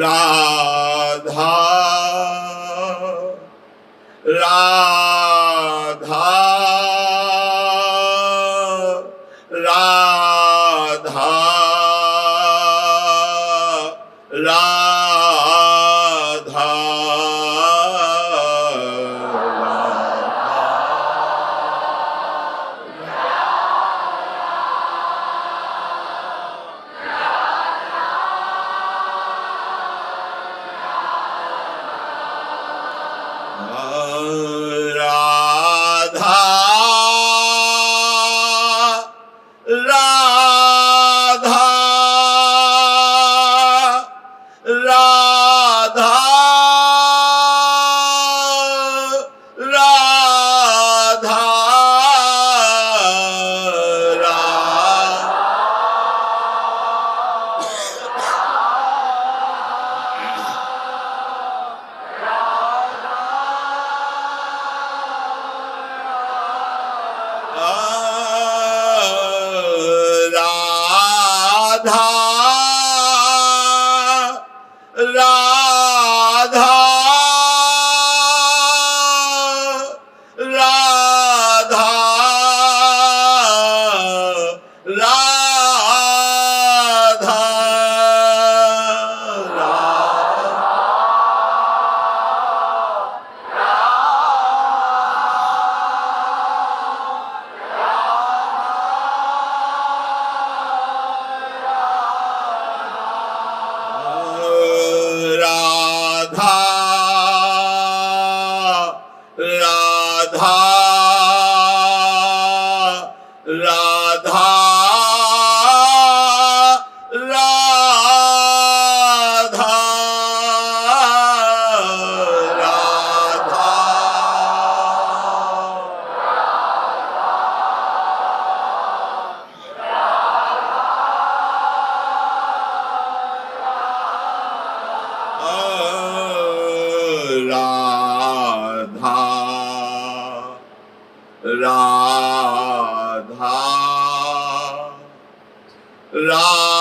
राधा राधा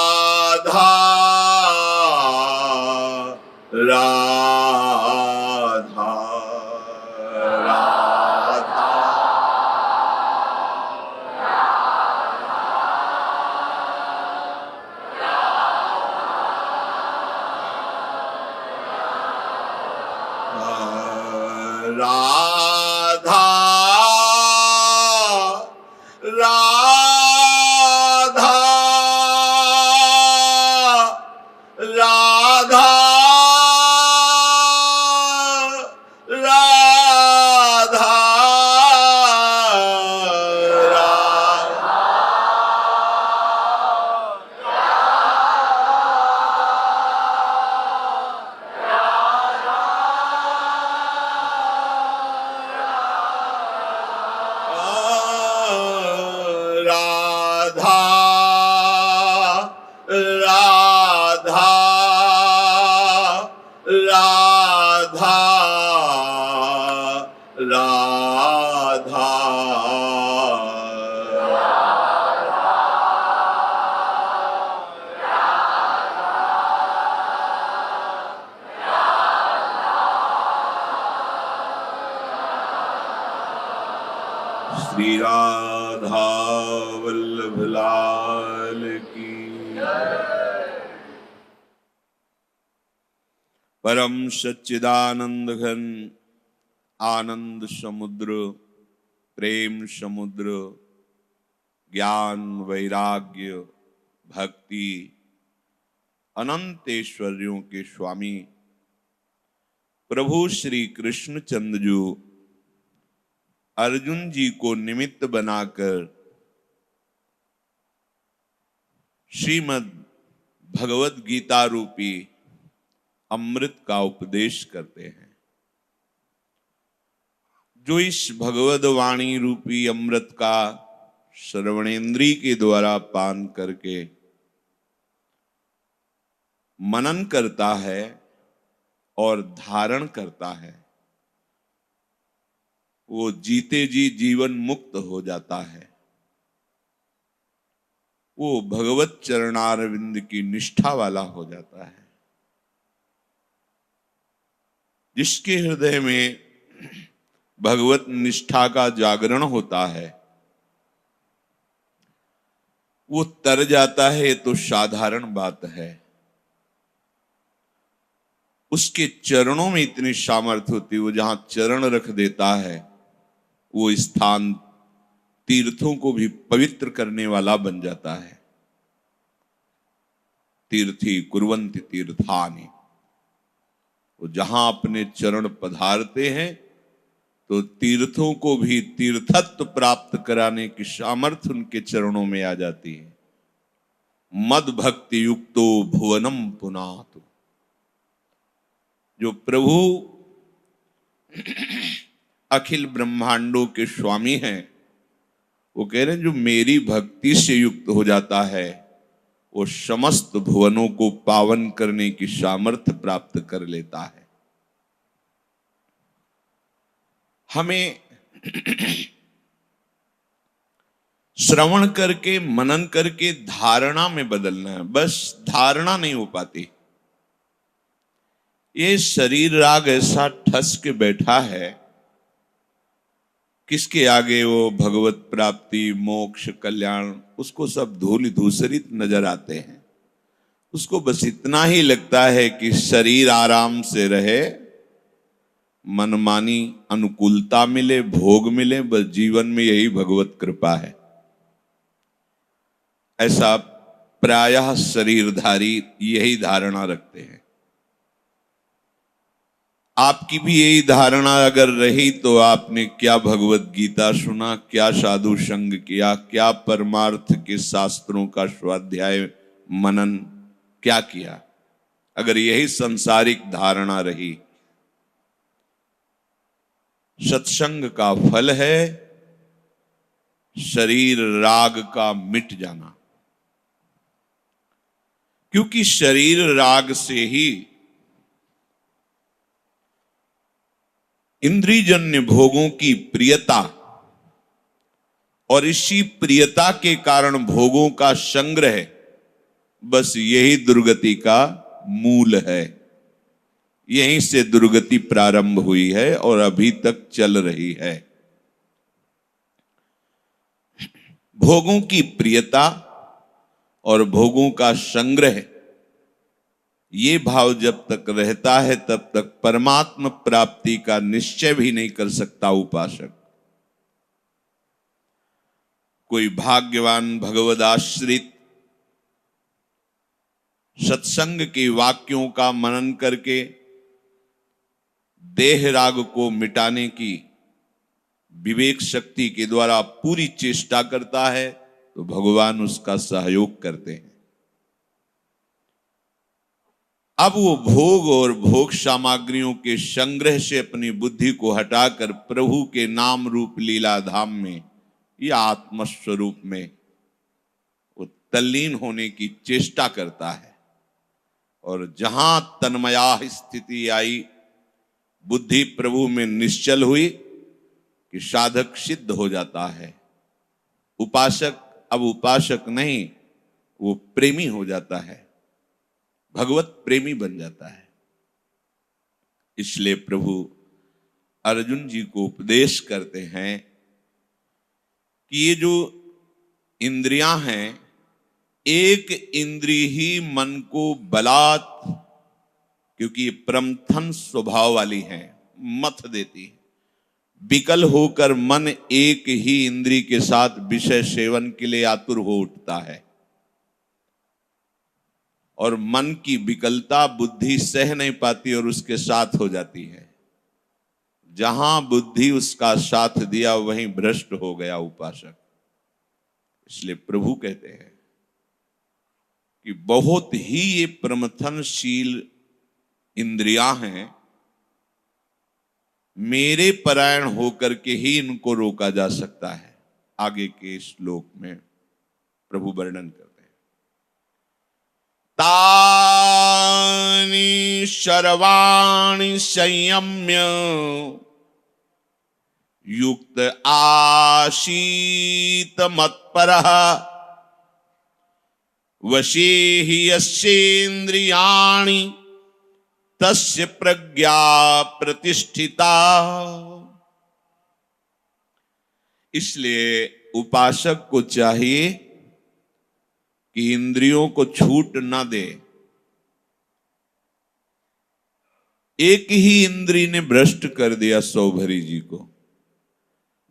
राधा राधा श्री राधा वल्लभ लाल की परम सच्चिदानंद घन आनंद समुद्र प्रेम समुद्र ज्ञान वैराग्य भक्ति अनंत ऐश्वर्यों के स्वामी प्रभु श्री कृष्णचंद्र जी अर्जुन जी को निमित्त बनाकर श्रीमद् भगवत गीता रूपी अमृत का उपदेश करते हैं। जो इस भगवद वाणी रूपी अमृत का श्रवणेन्द्रिय के द्वारा पान करके मनन करता है और धारण करता है, वो जीते जी जीवन मुक्त हो जाता है। वो भगवत चरणारविंद की निष्ठा वाला हो जाता है। जिसके हृदय में भगवत निष्ठा का जागरण होता है वो तर जाता है, ये तो साधारण बात है। उसके चरणों में इतनी सामर्थ्य होती है, वो जहां चरण रख देता है वो स्थान तीर्थों को भी पवित्र करने वाला बन जाता है। तीर्थी कुर्वन्ति तीर्थानि, वो जहां अपने चरण पधारते हैं तो तीर्थों को भी तीर्थत्व प्राप्त कराने की सामर्थ्य उनके चरणों में आ जाती है। मद भक्ति युक्तो भुवनम पुनातु, जो प्रभु अखिल ब्रह्मांडों के स्वामी हैं, वो कह रहे हैं जो मेरी भक्ति से युक्त हो जाता है वो समस्त भुवनों को पावन करने की सामर्थ्य प्राप्त कर लेता है। हमें श्रवण करके मनन करके धारणा में बदलना है, बस धारणा नहीं हो पाती। ये शरीर राग ऐसा ठस के बैठा है, किसके आगे वो भगवत प्राप्ति मोक्ष कल्याण उसको सब धूल धूसरित नजर आते हैं। उसको बस इतना ही लगता है कि शरीर आराम से रहे, मनमानी अनुकूलता मिले, भोग मिले, बस जीवन में यही भगवत कृपा है। ऐसा प्रायः शरीरधारी यही धारणा रखते हैं। आपकी भी यही धारणा अगर रही तो आपने क्या भगवत गीता सुना, क्या साधु संग किया, क्या परमार्थ के शास्त्रों का स्वाध्याय मनन क्या किया? अगर यही सांसारिक धारणा रही, सत्संग का फल है शरीर राग का मिट जाना, क्योंकि शरीर राग से ही इंद्रियजन्य भोगों की प्रियता और इसी प्रियता के कारण भोगों का संग्रह, बस यही दुर्गति का मूल है। यहीं से दुर्गति प्रारंभ हुई है और अभी तक चल रही है। भोगों की प्रियता और भोगों का संग्रह, ये भाव जब तक रहता है तब तक परमात्म प्राप्ति का निश्चय भी नहीं कर सकता उपासक। कोई भाग्यवान भगवदाश्रित सत्संग के वाक्यों का मनन करके देह राग को मिटाने की विवेक शक्ति के द्वारा पूरी चेष्टा करता है तो भगवान उसका सहयोग करते हैं। अब वो भोग और भोग सामग्रियों के संग्रह से अपनी बुद्धि को हटाकर प्रभु के नाम रूप लीला धाम में या आत्मस्वरूप में वो तल्लीन होने की चेष्टा करता है। और जहां तन्मया स्थिति आई, बुद्धि प्रभु में निश्चल हुई कि साधक सिद्ध हो जाता है। उपासक अब उपासक नहीं, वो प्रेमी हो जाता है, भगवत प्रेमी बन जाता है। इसलिए प्रभु अर्जुन जी को उपदेश करते हैं कि ये जो इंद्रियां हैं, एक इंद्रिय ही मन को बलात्, क्योंकि ये प्रमथन स्वभाव वाली हैं, मथ देती है। विकल होकर मन एक ही इंद्रिय के साथ विषय सेवन के लिए आतुर हो उठता है और मन की विकलता बुद्धि सह नहीं पाती और उसके साथ हो जाती है। जहां बुद्धि उसका साथ दिया वहीं भ्रष्ट हो गया उपासक। इसलिए प्रभु कहते हैं कि बहुत ही ये प्रमथनशील इंद्रियां हैं, मेरे परायण होकर के ही इनको रोका जा सकता है। आगे के श्लोक में प्रभु वर्णन करते हैं, तानि सर्वाणि संयम्य युक्त आसीत मत्परः वशी हि यस्येन्द्रियाणि तस्य प्रज्ञा प्रतिष्ठिता। इसलिए उपासक को चाहिए कि इंद्रियों को छूट न दे। एक ही इंद्री ने भ्रष्ट कर दिया सौभरी जी को।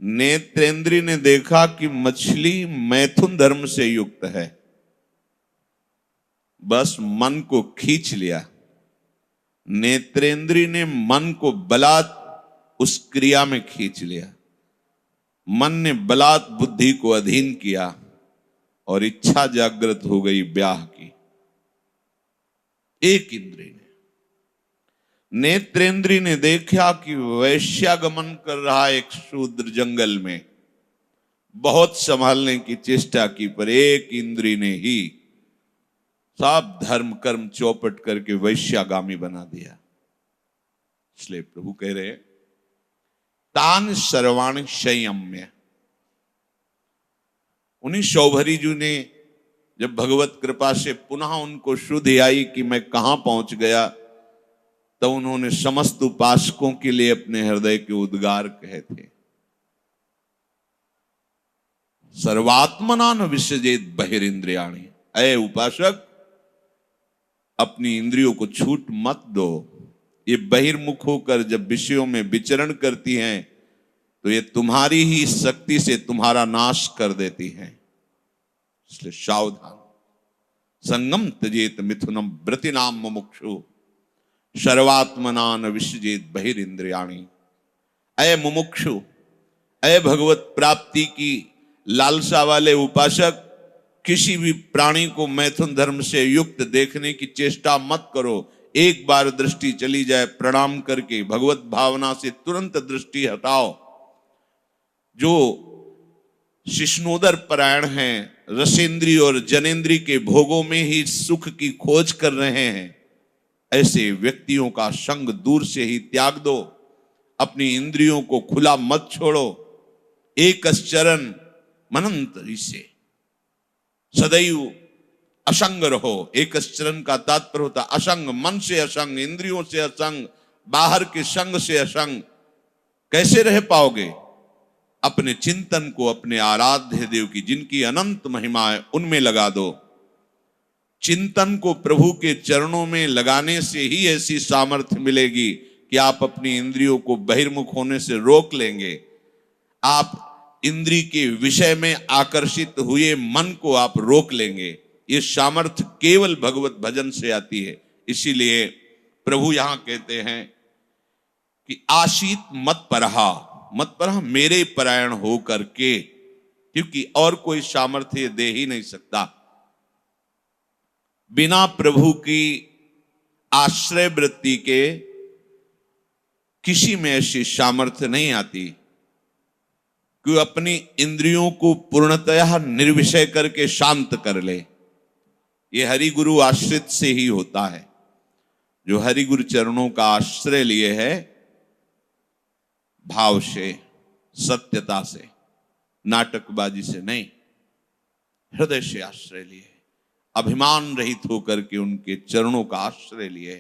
नेत्रेंद्री ने देखा कि मछली मैथुन धर्म से युक्त है, बस मन को खींच लिया। नेत्रेंद्री ने मन को बलात् उस क्रिया में खींच लिया। मन ने बलात् बुद्धि को अधीन किया और इच्छा जागृत हो गई ब्याह की। एक इंद्री ने। नेत्रेंद्री ने देखा कि वैश्यागमन कर रहा एक शूद्र जंगल में, बहुत संभालने की चेष्टा की, पर एक इंद्री ने ही सब धर्म कर्म चौपट करके वैश्यागामी बना दिया। इसलिए प्रभु कह रहे तान सर्वाणि संयम्य। उन्हीं सौभरी जी ने जब भगवत कृपा से पुनः उनको शुद्धि आई कि मैं कहां पहुंच गया, तो उन्होंने समस्त उपासकों के लिए अपने हृदय के उद्गार कहे थे। सर्वात्मना न विसर्जेत बहिरिंद्रियाणि। ऐ उपासक, अपनी इंद्रियों को छूट मत दो। ये बहिर्मुख होकर जब विषयों में विचरण करती हैं तो ये तुम्हारी ही शक्ति से तुम्हारा नाश कर देती हैं। इसलिए सावधान। संगम त्यजेत मिथुनम व्रतिनाम मुमुक्षु सर्वात्मना न विसर्जेत बहिरिंद्रियाणि। अय मुमुक्षु, अय भगवत प्राप्ति की लालसा वाले उपासक, किसी भी प्राणी को मैथुन धर्म से युक्त देखने की चेष्टा मत करो। एक बार दृष्टि चली जाए, प्रणाम करके भगवत भावना से तुरंत दृष्टि हटाओ। जो शिष्णोदर परायण हैं, रसेंद्री और जनेंद्री के भोगों में ही सुख की खोज कर रहे हैं, ऐसे व्यक्तियों का संग दूर से ही त्याग दो। अपनी इंद्रियों को खुला मत छोड़ो। एक चरण मनंतरी से सदैव असंग रहो। एक चरण का तात्पर्य होता असंग, मन से असंग, इंद्रियों से असंग, बाहर के संग से असंग। कैसे रह पाओगे? अपने चिंतन को अपने आराध्य देव की, जिनकी अनंत महिमा है, उनमें लगा दो। चिंतन को प्रभु के चरणों में लगाने से ही ऐसी सामर्थ्य मिलेगी कि आप अपनी इंद्रियों को बहिर्मुख होने से रोक लेंगे। आप इंद्री के विषय में आकर्षित हुए मन को आप रोक लेंगे। ये सामर्थ्य केवल भगवत भजन से आती है। इसीलिए प्रभु यहां कहते हैं कि आशीत मत परहा, मत परहा, मेरे परायण हो करके, क्योंकि और कोई सामर्थ्य दे ही नहीं सकता। बिना प्रभु की आश्रय वृत्ति के किसी में ऐसी सामर्थ्य नहीं आती कि अपनी इंद्रियों को पूर्णतया निर्विषय करके शांत कर ले। ये हरि गुरु आश्रित से ही होता है। जो हरि गुरु चरणों का आश्रय लिए है, भाव से, सत्यता से, नाटकबाजी से नहीं, हृदय से आश्रय लिए, अभिमान रहित होकर के उनके चरणों का आश्रय लिए,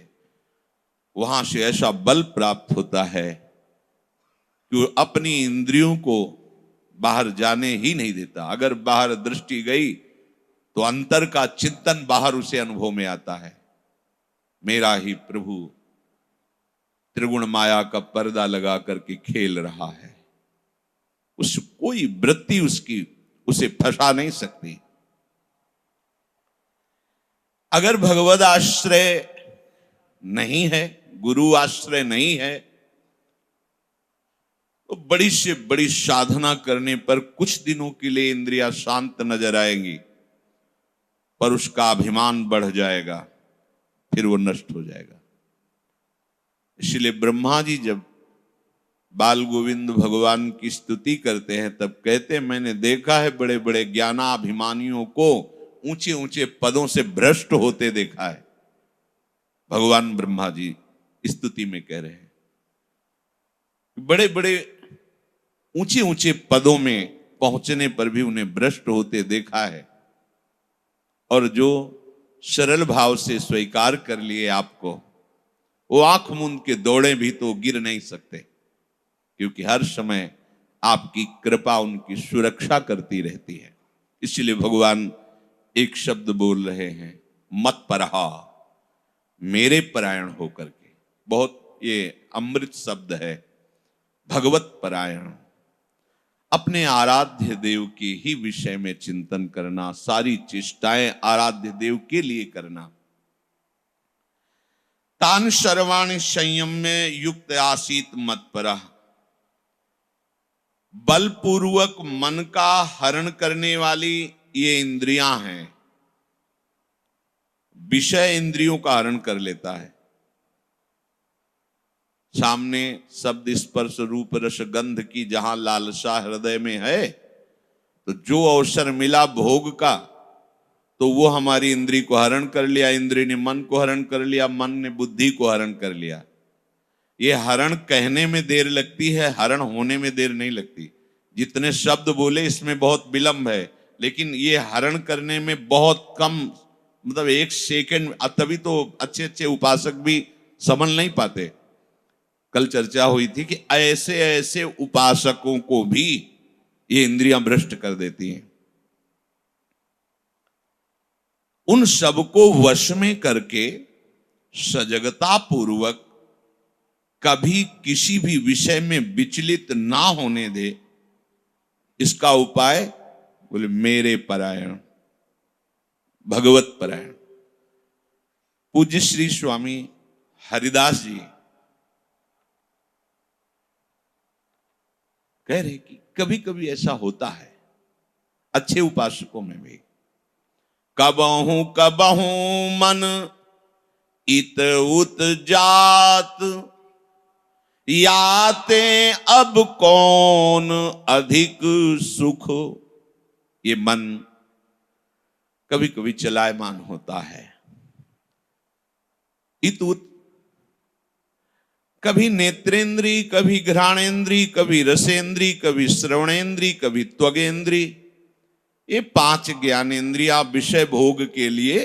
वहां से ऐसा बल प्राप्त होता है कि वो अपनी इंद्रियों को बाहर जाने ही नहीं देता। अगर बाहर दृष्टि गई तो अंतर का चिंतन बाहर उसे अनुभव में आता है। मेरा ही प्रभु त्रिगुण माया का पर्दा लगा करके खेल रहा है। उस कोई वृत्ति उसकी उसे फंसा नहीं सकती। अगर भगवद आश्रय नहीं है, गुरु आश्रय नहीं है, तो बड़ी से बड़ी साधना करने पर कुछ दिनों के लिए इंद्रियां शांत नजर आएंगी, पर उसका अभिमान बढ़ जाएगा, फिर वो नष्ट हो जाएगा। इसलिए ब्रह्मा जी जब बाल गोविंद भगवान की स्तुति करते हैं तब कहते हैं, मैंने देखा है बड़े बड़े ज्ञानाभिमानियों को ऊंचे ऊंचे पदों से भ्रष्ट होते देखा है। भगवान ब्रह्मा जी स्तुति में कह रहे हैं, बड़े बड़े ऊंचे ऊंचे पदों में पहुंचने पर भी उन्हें भ्रष्ट होते देखा है। और जो सरल भाव से स्वीकार कर लिए आपको, वो आंख मूंद के दौड़े भी तो गिर नहीं सकते, क्योंकि हर समय आपकी कृपा उनकी सुरक्षा करती रहती है। इसलिए भगवान एक शब्द बोल रहे हैं, मत परहा, मेरे परायण होकर के। बहुत ये अमृत शब्द है, भगवत परायण। अपने आराध्य देव के ही विषय में चिंतन करना, सारी चेष्टाएं आराध्य देव के लिए करना। तान सर्वाणि संयम में युक्त आसीत मत परः, बलपूर्वक मन का हरण करने वाली ये इंद्रियां हैं। विषय इंद्रियों का हरण कर लेता है। सामने शब्द स्पर्श रूप रस गंध की जहां लालसा हृदय में है, तो जो अवसर मिला भोग का, तो वो हमारी इंद्री को हरण कर लिया, इंद्री ने मन को हरण कर लिया, मन ने बुद्धि को हरण कर लिया। ये हरण कहने में देर लगती है, हरण होने में देर नहीं लगती। जितने शब्द बोले इसमें बहुत विलंब है, लेकिन ये हरण करने में बहुत कम, मतलब 1 सेकंड। तभी तो अच्छे अच्छे उपासक भी समझ नहीं पाते। कल चर्चा हुई थी कि ऐसे ऐसे उपासकों को भी ये इंद्रियां भ्रष्ट कर देती हैं। उन सबको वश में करके सजगता पूर्वक कभी किसी भी विषय में विचलित ना होने दे, इसका उपाय बोले मेरे परायण, भगवत परायण। पूज्य श्री स्वामी हरिदास जी कह रहे कि कभी कभी ऐसा होता है अच्छे उपासकों में भी, कबहू कबहू मन इत उत जात, याते अब कौन अधिक सुख। ये मन कभी कभी चलायमान होता है, इत उत, कभी नेत्रेंद्री, कभी घ्राणेंद्री, कभी रसेंद्री, कभी श्रवणेंद्री, कभी त्वगेंद्री। ये 5 ज्ञानेंद्रिया विषय भोग के लिए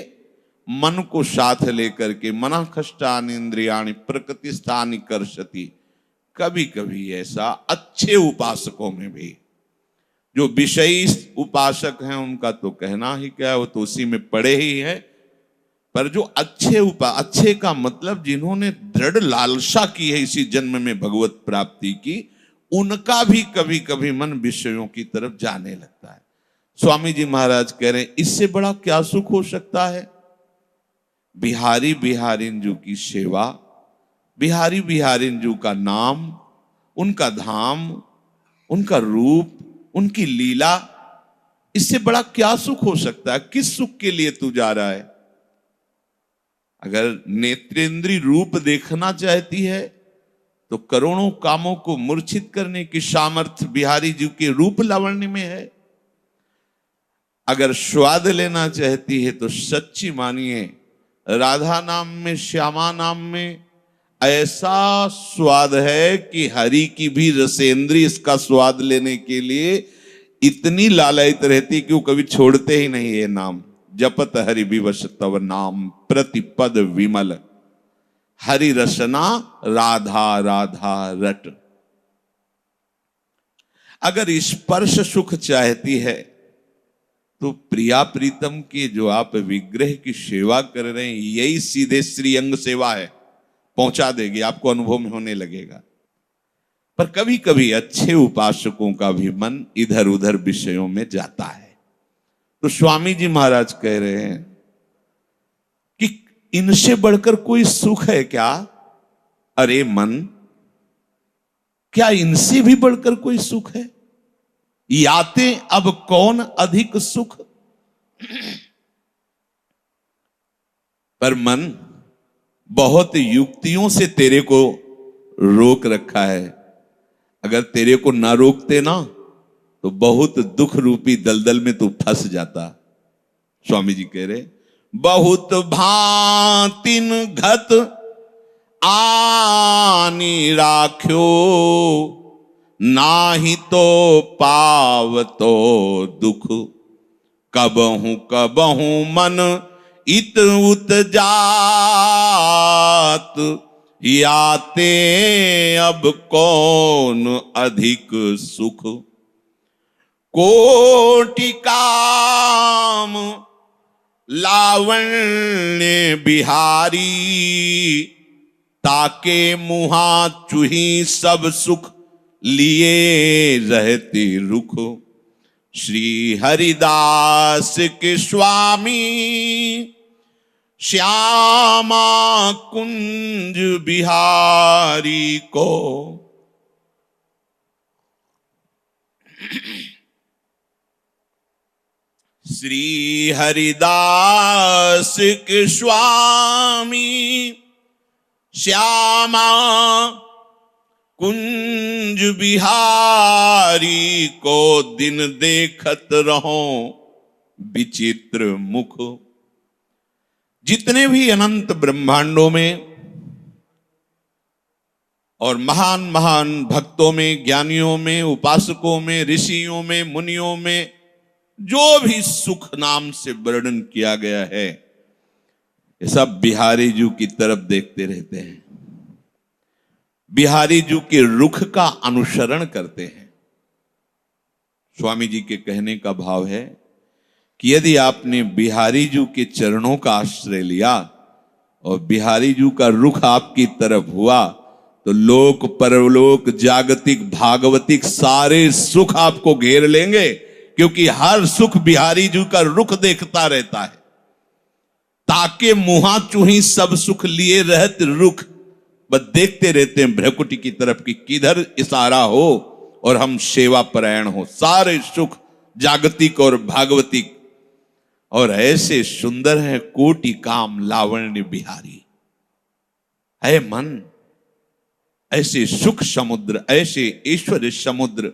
मन को साथ लेकर के मना खष्टान इंद्रियाणि प्रकृति स्थानी कर्षति। कभी कभी ऐसा अच्छे उपासकों में भी, जो विषयी उपासक हैं उनका तो कहना ही क्या है, वो तो उसी में पड़े ही है। पर जो अच्छे का मतलब जिन्होंने दृढ़ लालसा की है इसी जन्म में भगवत प्राप्ति की, उनका भी कभी कभी मन विषयों की तरफ जाने लगता है। स्वामी जी महाराज कह रहे हैं, इससे बड़ा क्या सुख हो सकता है। बिहारी बिहारिंजू की सेवा, बिहारी बिहारिंजू का नाम, उनका धाम, उनका रूप, उनकी लीला, इससे बड़ा क्या सुख हो सकता है। किस सुख के लिए तू जा रहा है। अगर नेत्रेंद्री रूप देखना चाहती है तो करोड़ों कामों को मूर्छित करने की सामर्थ्य बिहारी जी के रूप लावण्य में है। अगर स्वाद लेना चाहती है तो सच्ची मानिए राधा नाम में, श्यामा नाम में ऐसा स्वाद है कि हरि की भी रसेंद्री इसका स्वाद लेने के लिए इतनी लालायित रहती कि वो कभी छोड़ते ही नहीं ये नाम। जपत हरि विवश तव नाम प्रतिपद विमल, हरि रसना राधा राधा रट। अगर स्पर्श सुख चाहती है तो प्रिया प्रीतम की जो आप विग्रह की सेवा कर रहे हैं, यही सीधे श्रीअंग सेवा है, पहुंचा देगी, आपको अनुभव में होने लगेगा। पर कभी कभी अच्छे उपासकों का भी मन इधर उधर विषयों में जाता है। तो स्वामी जी महाराज कह रहे हैं कि इनसे बढ़कर कोई सुख है क्या। अरे मन, क्या इनसे भी बढ़कर कोई सुख है। याते अब कौन अधिक सुख। पर मन बहुत युक्तियों से तेरे को रोक रखा है। अगर तेरे को ना रोकते ना तो बहुत दुख रूपी दलदल में तू फंस जाता। स्वामी जी कह रहे, बहुत भांतिन घत आनी राख्यो, नाही तो पाव तो दुख। कबहू कबहू मन इत उत जात, याते अब कौन अधिक सुख। कोटि काम लावण्य बिहारी, ताके मुहा चूही सब सुख लिए रहते रुख। श्री हरिदास के स्वामी श्यामा कुंज बिहारी को, श्री हरिदास के स्वामी श्यामा कुंज बिहारी को, दिन देखत रहो विचित्र मुख। जितने भी अनंत ब्रह्मांडों में और महान महान भक्तों में, ज्ञानियों में, उपासकों में, ऋषियों में, मुनियों में जो भी सुख नाम से वर्णन किया गया है, ये सब बिहारी जी की तरफ देखते रहते हैं, बिहारी जी के रुख का अनुसरण करते हैं। स्वामी जी के कहने का भाव है कि यदि आपने बिहारी जी के चरणों का आश्रय लिया और बिहारी जी का रुख आपकी तरफ हुआ, तो लोक परलोक जागतिक भागवतिक सारे सुख आपको घेर लेंगे, क्योंकि हर सुख बिहारी जी का रुख देखता रहता है। ताके मुहा चूही सब सुख लिए रहत रुख, बस देखते रहते हैं भ्रकुटी की तरफ कि किधर इशारा हो और हम सेवा परायण हो। सारे सुख जागतिक और भागवतिक, और ऐसे सुंदर है कोटि काम लावण्य बिहारी। है मन, ऐसे सुख समुद्र, ऐसे ऐश्वर्य समुद्र,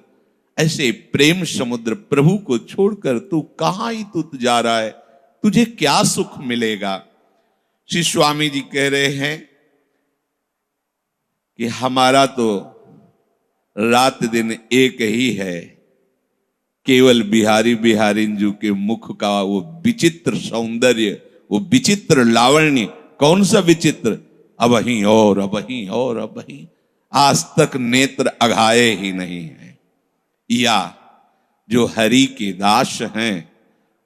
ऐसे प्रेम समुद्र प्रभु को छोड़कर तू कहां ही तू जा रहा है, तुझे क्या सुख मिलेगा। श्री स्वामी जी कह रहे हैं कि हमारा तो रात दिन एक ही है, केवल बिहारी बिहारिंजू के मुख का वो विचित्र सौंदर्य, वो विचित्र लावण्य। कौन सा विचित्र? अबहीं और अबहीं और अबहीं, आज तक नेत्र अघाए ही नहीं है। या जो हरि के दास हैं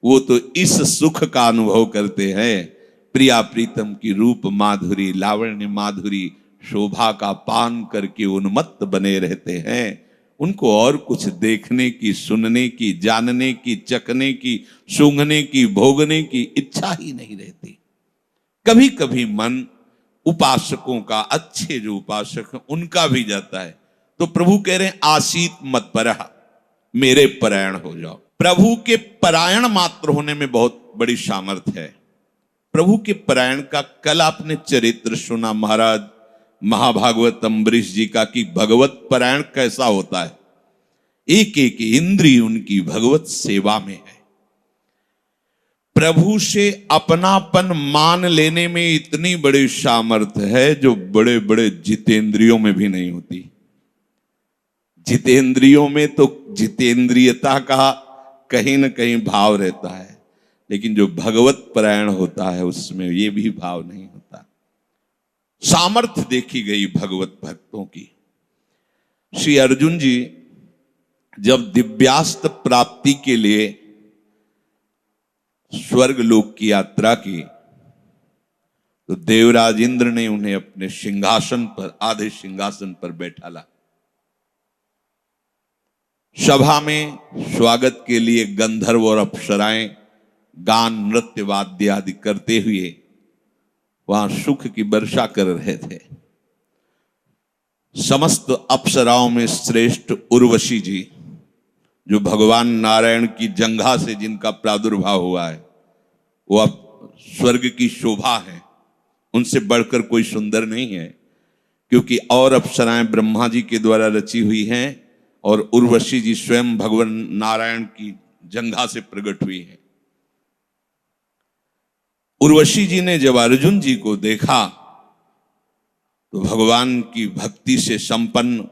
वो तो इस सुख का अनुभव करते हैं, प्रिया प्रीतम की रूप माधुरी, लावण्य माधुरी, शोभा का पान करके उन्मत्त बने रहते हैं। उनको और कुछ देखने की, सुनने की, जानने की, चखने की, सूंघने की, भोगने की इच्छा ही नहीं रहती। कभी कभी मन उपासकों का, अच्छे जो उपासक हैं उनका भी जाता है, तो प्रभु कह रहे हैं आसीत मत परह, मेरे परायण हो जाओ। प्रभु के परायण मात्र होने में बहुत बड़ी सामर्थ्य है। प्रभु के परायण का कल आपने चरित्र सुना महाराज महाभागवत अम्बरीश जी का, कि भगवत परायण कैसा होता है। एक एक इंद्रिय उनकी भगवत सेवा में है। प्रभु से अपनापन मान लेने में इतनी बड़ी सामर्थ्य है जो बड़े बड़े जितेंद्रियों में भी नहीं होती। जितेंद्रियों में तो जितेंद्रियता का कहीं न कहीं भाव रहता है, लेकिन जो भगवत परायण होता है उसमें ये भी भाव नहीं होता। सामर्थ्य देखी गई भगवत भक्तों की। श्री अर्जुन जी जब दिव्यास्त्र प्राप्ति के लिए स्वर्ग लोक की यात्रा की, तो देवराज इंद्र ने उन्हें अपने सिंहासन पर, आधे सिंहासन पर बैठाला। सभा में स्वागत के लिए गंधर्व और अप्सराएं गान नृत्य वाद्य आदि करते हुए वहां सुख की वर्षा कर रहे थे। समस्त अप्सराओं में श्रेष्ठ उर्वशी जी, जो भगवान नारायण की जंघा से जिनका प्रादुर्भाव हुआ है, वो अब स्वर्ग की शोभा है, उनसे बढ़कर कोई सुंदर नहीं है, क्योंकि और अप्सराएं ब्रह्मा जी के द्वारा रची हुई हैं और उर्वशी जी स्वयं भगवान नारायण की जंघा से प्रकट हुई है। उर्वशी जी ने जब अर्जुन जी को देखा तो भगवान की भक्ति से संपन्न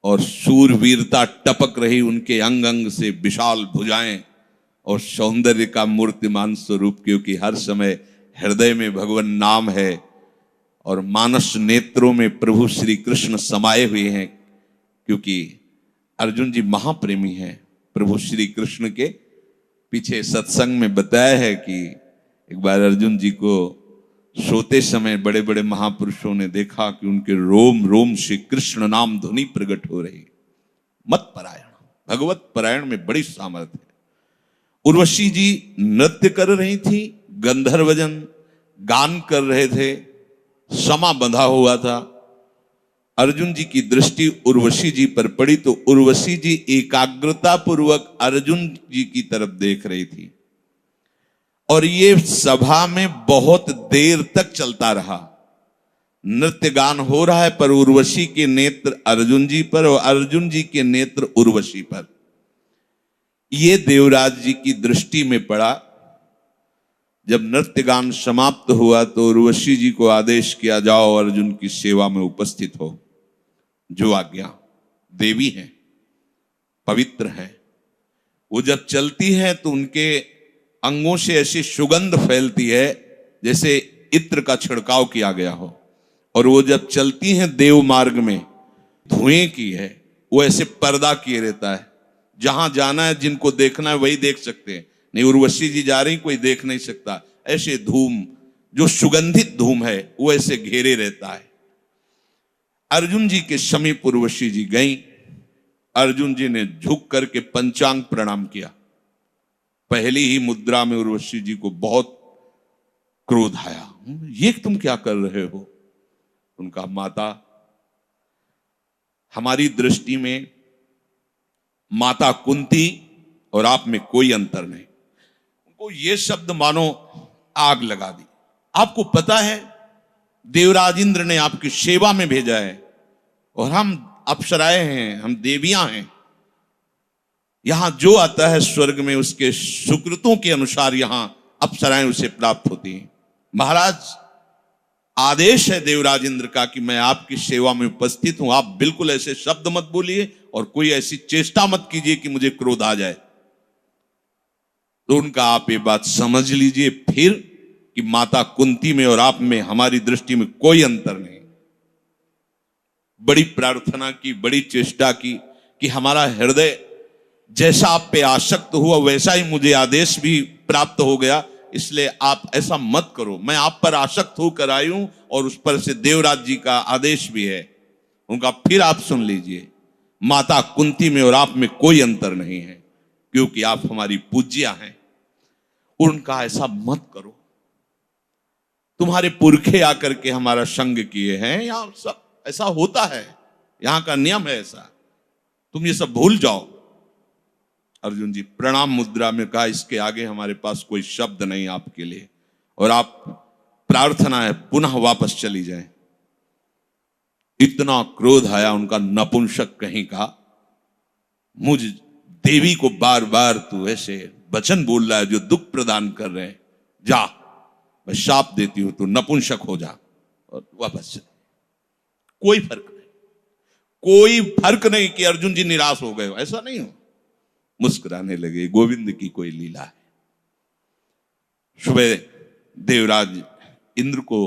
और शूरवीरता टपक रही उनके अंग अंग से विशाल भुजाएं और सौंदर्य का मूर्तिमान स्वरूप, क्योंकि हर समय हृदय में भगवान नाम है और मानस नेत्रों में प्रभु श्री कृष्ण समाये हुए हैं, क्योंकि अर्जुन जी महाप्रेमी हैं प्रभु श्री कृष्ण के। पीछे सत्संग में बताया है कि एक बार अर्जुन जी को सोते समय बड़े बड़े महापुरुषों ने देखा कि उनके रोम रोम से कृष्ण नाम ध्वनि प्रकट हो रही। मत परायण, भगवत परायण में बड़ी सामर्थ्य है। उर्वशी जी नृत्य कर रही थी, गंधर्वजन गान कर रहे थे, समा बंधा हुआ था। अर्जुन जी की दृष्टि उर्वशी जी पर पड़ी तो उर्वशी जी एकाग्रता पूर्वक अर्जुन जी की तरफ देख रही थी, और ये सभा में बहुत देर तक चलता रहा। नृत्य गान हो रहा है, पर उर्वशी के नेत्र अर्जुन जी पर और अर्जुन जी के नेत्र उर्वशी पर। ये देवराज जी की दृष्टि में पड़ा। जब नृत्य गान समाप्त हुआ तो उर्वशी जी को आदेश किया, जाओ अर्जुन की सेवा में उपस्थित हो। जो आज्ञा। देवी हैं, पवित्र हैं। वो जब चलती है तो उनके अंगों से ऐसी सुगंध फैलती है जैसे इत्र का छिड़काव किया गया हो, और वो जब चलती हैं देव मार्ग में, धुएं की है, वो ऐसे पर्दा किए रहता है। जहां जाना है, जिनको देखना है वही देख सकते हैं। नहीं, उर्वशी जी जा रही, कोई देख नहीं सकता। ऐसे धूम, जो सुगंधित धूम है, वो ऐसे घेरे रहता है। अर्जुन जी के समीप उर्वशी जी गई। अर्जुन जी ने झुक करके पंचांग प्रणाम किया। पहली ही मुद्रा में उर्वशी जी को बहुत क्रोध आया। ये तुम क्या कर रहे हो? उनका, माता, हमारी दृष्टि में माता कुंती और आप में कोई अंतर नहीं। उनको ये शब्द मानो आग लगा दी। आपको पता है देवराज इंद्र ने आपकी सेवा में भेजा है, और हम अप्सराएं हैं, हम देवियां हैं। यहां जो आता है स्वर्ग में उसके सुकृतों के अनुसार यहां अप्सराएं उसे प्राप्त होती हैं। महाराज, आदेश है देवराज इंद्र का कि मैं आपकी सेवा में उपस्थित हूं। आप बिल्कुल ऐसे शब्द मत बोलिए और कोई ऐसी चेष्टा मत कीजिए कि मुझे क्रोध आ जाए। तो उनका, आप ये बात समझ लीजिए फिर कि माता कुंती में और आप में हमारी दृष्टि में कोई अंतर नहीं। बड़ी प्रार्थना की, बड़ी चेष्टा की कि हमारा हृदय जैसा आप पे आसक्त हुआ वैसा ही मुझे आदेश भी प्राप्त हो गया, इसलिए आप ऐसा मत करो। मैं आप पर आसक्त होकर आई हूं और उस पर से देवराज जी का आदेश भी है। उनका, फिर आप सुन लीजिए, माता कुंती में और आप में कोई अंतर नहीं है, क्योंकि आप हमारी पूज्या हैं। उनका, ऐसा मत करो। तुम्हारे पुरखे आकर के हमारा संग किए हैं, या सब ऐसा होता है, यहां का नियम है ऐसा, तुम ये सब भूल जाओ। अर्जुन जी प्रणाम मुद्रा में कहा, इसके आगे हमारे पास कोई शब्द नहीं आपके लिए, और आप प्रार्थना है पुनः वापस चली जाएं। इतना क्रोध आया उनका, नपुंसक कहीं का, मुझ देवी को बार बार तू ऐसे वचन बोल रहा है जो दुख प्रदान कर रहे हैं। जा, मैं शाप देती हूं, तू नपुंसक हो जा और वापस चल। कोई फर्क नहीं, कोई फर्क नहीं कि अर्जुन जी निराश हो गए, ऐसा नहीं हो। मुस्कुराने लगे। गोविंद की कोई लीला है। सुबह देवराज इंद्र को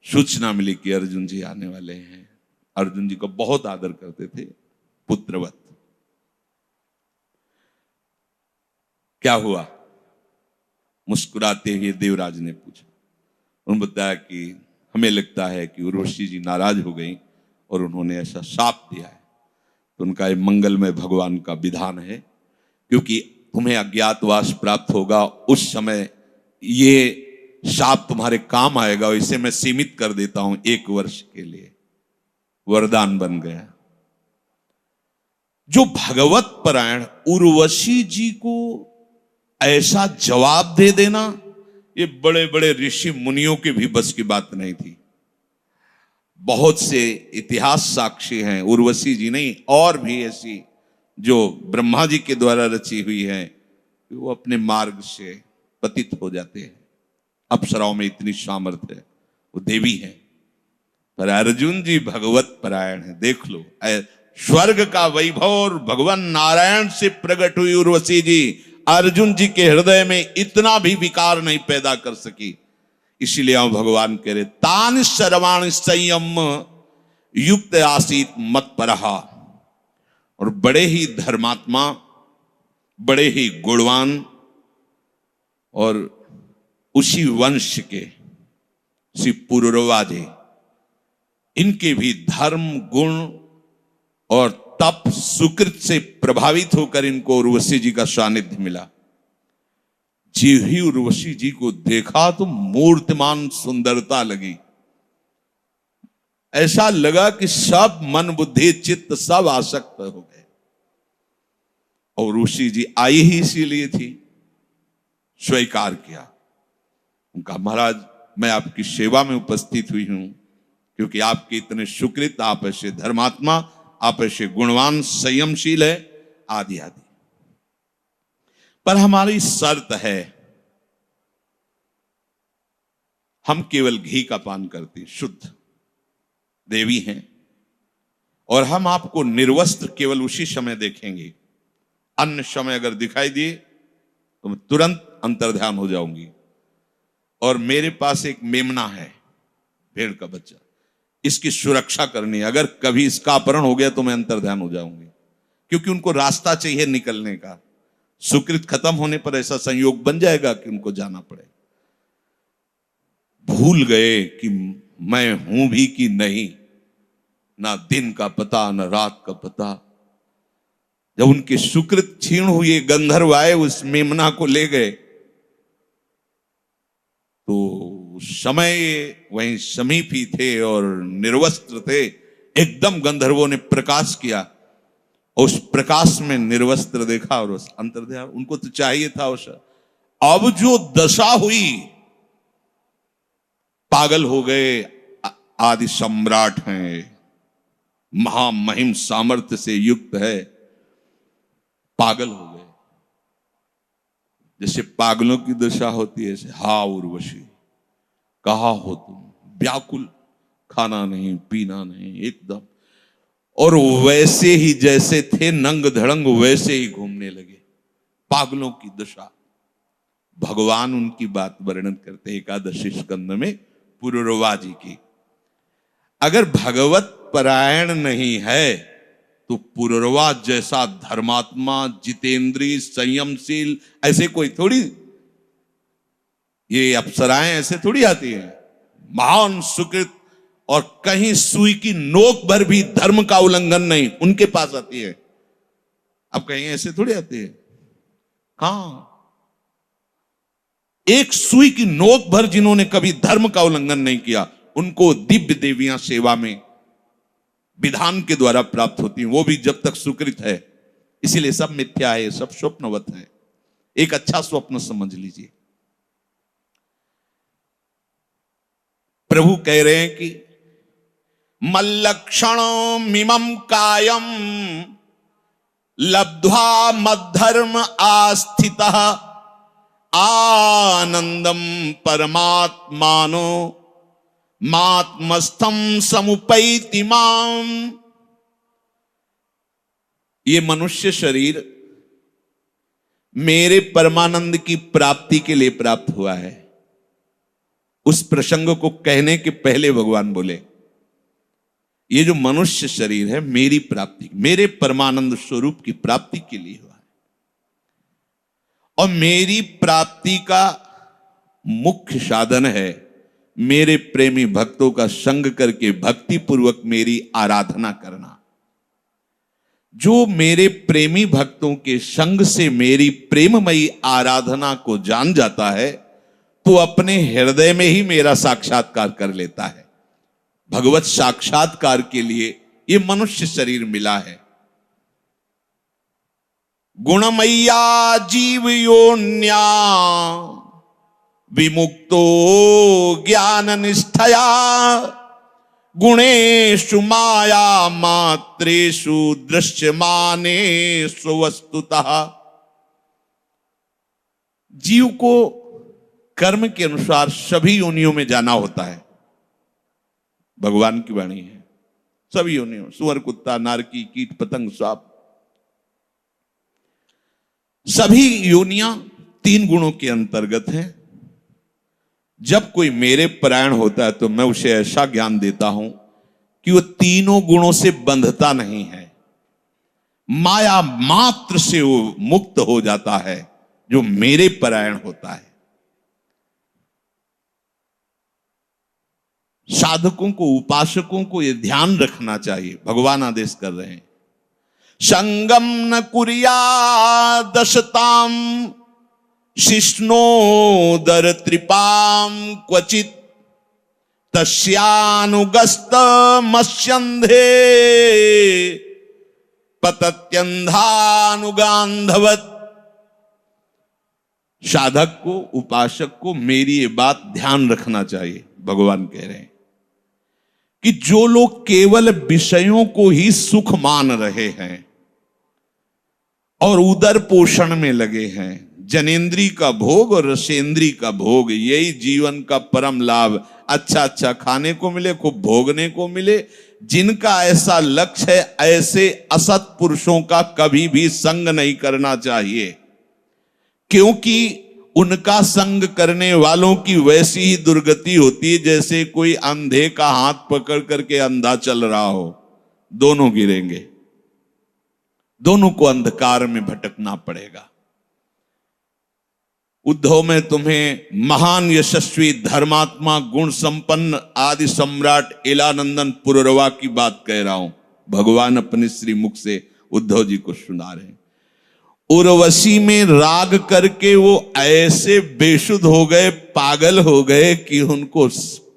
सूचना मिली कि अर्जुन जी आने वाले हैं। अर्जुन जी को बहुत आदर करते थे, पुत्रवत। क्या हुआ? मुस्कुराते हुए देवराज ने पूछा। उन्होंने बताया कि हमें लगता है कि उर्वशी जी नाराज हो गई और उन्होंने ऐसा शाप दिया है। तो उनका ये मंगलमय भगवान का विधान है, क्योंकि तुम्हें अज्ञातवास प्राप्त होगा, उस समय ये शाप तुम्हारे काम आएगा, और इसे मैं सीमित कर देता हूं 1 वर्ष के लिए। वरदान बन गया। जो भगवत परायण उर्वशी जी को ऐसा जवाब दे देना, ये बड़े बड़े ऋषि मुनियों के भी बस की बात नहीं थी। बहुत से इतिहास साक्षी हैं, उर्वशी जी नहीं और भी ऐसी जो ब्रह्मा जी के द्वारा रची हुई है, वो अपने मार्ग से पतित हो जाते हैं। अप्सराओं में इतनी सामर्थ्य है, वो देवी है। पर अर्जुन जी भगवत परायण है। देख लो, स्वर्ग का वैभव और भगवान नारायण से प्रकट हुई उर्वशी जी अर्जुन जी के हृदय में इतना भी विकार नहीं पैदा कर सकी। इसीलिए हम भगवान कह रहे तान सर्वाण संयम युक्त आसीत मत परहा। और बड़े ही धर्मात्मा, बड़े ही गुणवान और उसी वंश के श्री पुरुरवाजे, इनके भी धर्म गुण और तप सुकृत से प्रभावित होकर इनको उर्वशी जी का सानिध्य मिला। जी ही उर्वशी जी को देखा तो मूर्तिमान सुंदरता लगी। ऐसा लगा कि सब मन बुद्धि चित्त सब आसक्त हो गए। और उर्वशी जी आई ही इसीलिए थी, स्वीकार किया। उनका महाराज मैं आपकी सेवा में उपस्थित हुई हूं क्योंकि आपके इतने सुकृत, आप ऐसे धर्मात्मा, आप ऐसे गुणवान, संयमशील है, आदि आदि। पर हमारी शर्त है, हम केवल घी का पान करते, शुद्ध देवी हैं, और हम आपको निर्वस्त्र केवल उसी समय देखेंगे। अन्य समय अगर दिखाई दिए तो मैं तुरंत अंतर्ध्यान हो जाऊंगी। और मेरे पास एक मेमना है, भेड़ का बच्चा, इसकी सुरक्षा करनी है। अगर कभी इसका अपहरण हो गया तो मैं अंतर्ध्यान हो जाऊंगी, क्योंकि उनको रास्ता चाहिए निकलने का। सुकृत खत्म होने पर ऐसा संयोग बन जाएगा कि उनको जाना पड़े। भूल गए कि मैं हूं भी कि नहीं, ना दिन का पता ना रात का पता। जब उनके सुकृत क्षीण हुए, गंधर्व आए उस मेमना को ले गए, तो समय वहीं समीप ही थे और निर्वस्त्र थे। एकदम गंधर्वों ने प्रकाश किया, उस प्रकाश में निर्वस्त्र देखा और उस अंतर्ध्यान। उनको तो चाहिए था उस। अब जो दशा हुई, पागल हो गए। आदि सम्राट हैं, महामहिम सामर्थ्य से युक्त है, पागल हो गए। जैसे पागलों की दशा होती है, ऐसे हा उर्वशी कहा हो तुम, व्याकुल, खाना नहीं पीना नहीं एकदम। और वैसे ही जैसे थे नंग धड़ंग वैसे ही घूमने लगे, पागलों की दशा। भगवान उनकी बात वर्णन करते एकादशी स्कंद में पुरुरवा जी की। अगर भगवत परायण नहीं है तो पुरुरवा जैसा धर्मात्मा, जितेंद्रीय, संयमशील ऐसे कोई थोड़ी, ये अप्सराएं ऐसे थोड़ी आती हैं। महान सुकृत और कहीं सुई की नोक भर भी धर्म का उल्लंघन नहीं, उनके पास आती है। अब कहीं ऐसे थोड़ी आती है, कहां? एक सुई की नोक भर जिन्होंने कभी धर्म का उल्लंघन नहीं किया, उनको दिव्य देवियां सेवा में विधान के द्वारा प्राप्त होती हैं, वो भी जब तक सुकृत है। इसीलिए सब मिथ्या है, सब स्वप्नवत है। एक अच्छा स्वप्न समझ लीजिए। प्रभु कह रहे हैं कि मल्लक्षणों मिमं कायम लब्ध्वा मद्धर्म आस्थितः आनंदम परमात्मानो मात्मस्थम समुपैति माम। ये मनुष्य शरीर मेरे परमानंद की प्राप्ति के लिए प्राप्त हुआ है। उस प्रसंग को कहने के पहले भगवान बोले, ये जो मनुष्य शरीर है मेरी प्राप्ति, मेरे परमानंद स्वरूप की प्राप्ति के लिए हुआ है। और मेरी प्राप्ति का मुख्य साधन है मेरे प्रेमी भक्तों का संग करके भक्ति पूर्वक मेरी आराधना करना। जो मेरे प्रेमी भक्तों के संग से मेरी प्रेममयी आराधना को जान जाता है तो अपने हृदय में ही मेरा साक्षात्कार कर लेता है। भगवत साक्षात्कार के लिए ये मनुष्य शरीर मिला है। गुणमय्या जीव योन्या विमुक्तो ज्ञान निष्ठया गुणेषु माया मात्रेषु दृश्यमानेषु वस्तुतः। जीव को कर्म के अनुसार सभी योनियों में जाना होता है। भगवान की वाणी है, सभी योनियों, सुअर, कुत्ता, नारकी, कीट, पतंग, सांप, सभी योनियां तीन गुणों के अंतर्गत हैं। जब कोई मेरे परायण होता है तो मैं उसे ऐसा ज्ञान देता हूं कि वो तीनों गुणों से बंधता नहीं है, माया मात्र से वो मुक्त हो जाता है जो मेरे परायण होता है। साधकों को, उपासकों को यह ध्यान रखना चाहिए। भगवान आदेश कर रहे हैं, संगम न कुर्यादशताम शिष्णोदर त्रिपाम क्वचित तस्यानुगस्त मत्स्यंधे पतत्यंधानुगांधवत। साधक को, उपासक को मेरी ये बात ध्यान रखना चाहिए। भगवान कह रहे हैं कि जो लोग केवल विषयों को ही सुख मान रहे हैं और उदर पोषण में लगे हैं, जनेन्द्री का भोग और रसेंद्री का भोग, यही जीवन का परम लाभ, अच्छा अच्छा खाने को मिले, खूब भोगने को मिले, जिनका ऐसा लक्ष्य है, ऐसे असत पुरुषों का कभी भी संग नहीं करना चाहिए, क्योंकि उनका संग करने वालों की वैसी ही दुर्गति होती है जैसे कोई अंधे का हाथ पकड़ करके अंधा चल रहा हो। दोनों गिरेंगे, दोनों को अंधकार में भटकना पड़ेगा। उद्धव, मैं तुम्हें महान यशस्वी धर्मात्मा गुण संपन्न आदि सम्राट एलानंदन पुररवा की बात कह रहा हूं। भगवान अपने श्री मुख से उद्धव जी को सुना रहे हैं। उर्वशी में राग करके वो ऐसे बेशुद्ध हो गए, पागल हो गए कि उनको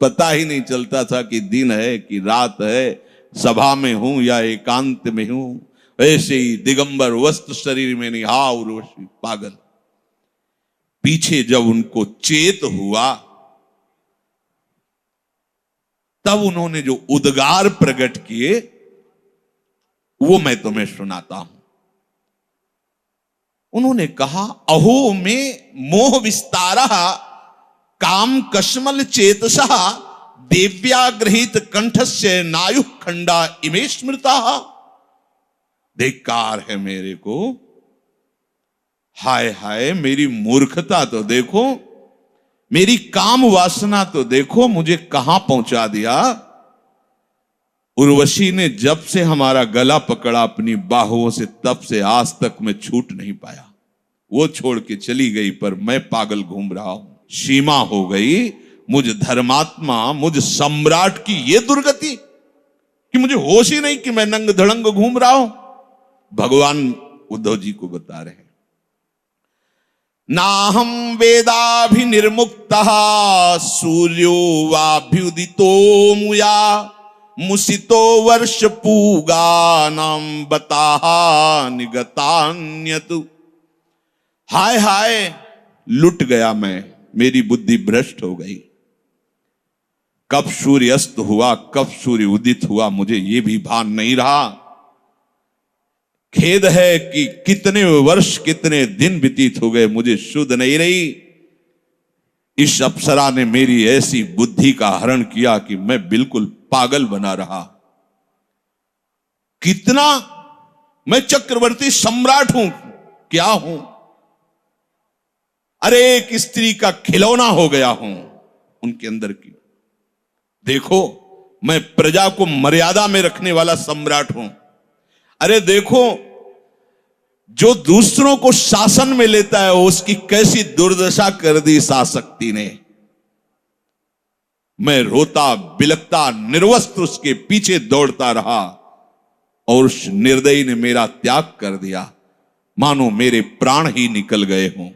पता ही नहीं चलता था कि दिन है कि रात है, सभा में हूं या एकांत में हूं। ऐसे ही दिगंबर वस्त्र शरीर में निहा उर्वशी पागल। पीछे जब उनको चेत हुआ तब उन्होंने जो उद्गार प्रकट किए वो मैं तुम्हें सुनाता हूं। उन्होंने कहा, अहो में मोह विस्तारा काम कश्मल चेतसा देव्याग्रहित कंठस्य नायु खंडा इमे स्मृता। धिक्कार है मेरे को, हाय हाय मेरी मूर्खता तो देखो, मेरी काम वासना तो देखो, मुझे कहां पहुंचा दिया। उर्वशी ने जब से हमारा गला पकड़ा अपनी बाहुओं से, तब से आज तक मैं छूट नहीं पाया। वो छोड़ के चली गई पर मैं पागल घूम रहा हूं। सीमा हो गई मुझ धर्मात्मा, मुझ सम्राट की ये दुर्गति कि मुझे होश ही नहीं कि मैं नंग धड़ंग घूम रहा हूं। भगवान उद्धव जी को बता रहे हैं, नाहम वेदाभिनिर्मुक्तः सूर्यो वाभ्युदितो मुया मुसितो वर्ष पूगानां बताः निगतान्यतु। हाय हाय लुट गया मैं, मेरी बुद्धि भ्रष्ट हो गई। कब सूर्य अस्त हुआ, कब सूर्य उदित हुआ, मुझे ये भी भान नहीं रहा। खेद है कि कितने वर्ष, कितने दिन व्यतीत हो गए, मुझे शुद्ध नहीं रही। इस अप्सरा ने मेरी ऐसी बुद्धि का हरण किया कि मैं बिल्कुल पागल बना रहा। कितना मैं चक्रवर्ती सम्राट हूं, क्या हूं, अरे एक स्त्री का खिलौना हो गया हूं उनके अंदर की। देखो मैं प्रजा को मर्यादा में रखने वाला सम्राट हूं। अरे देखो जो दूसरों को शासन में लेता है उसकी कैसी दुर्दशा कर दी शासक्ति ने। मैं रोता बिलखता निर्वस्त्र उसके पीछे दौड़ता रहा और उस निर्दयी ने मेरा त्याग कर दिया, मानो मेरे प्राण ही निकल गए हों।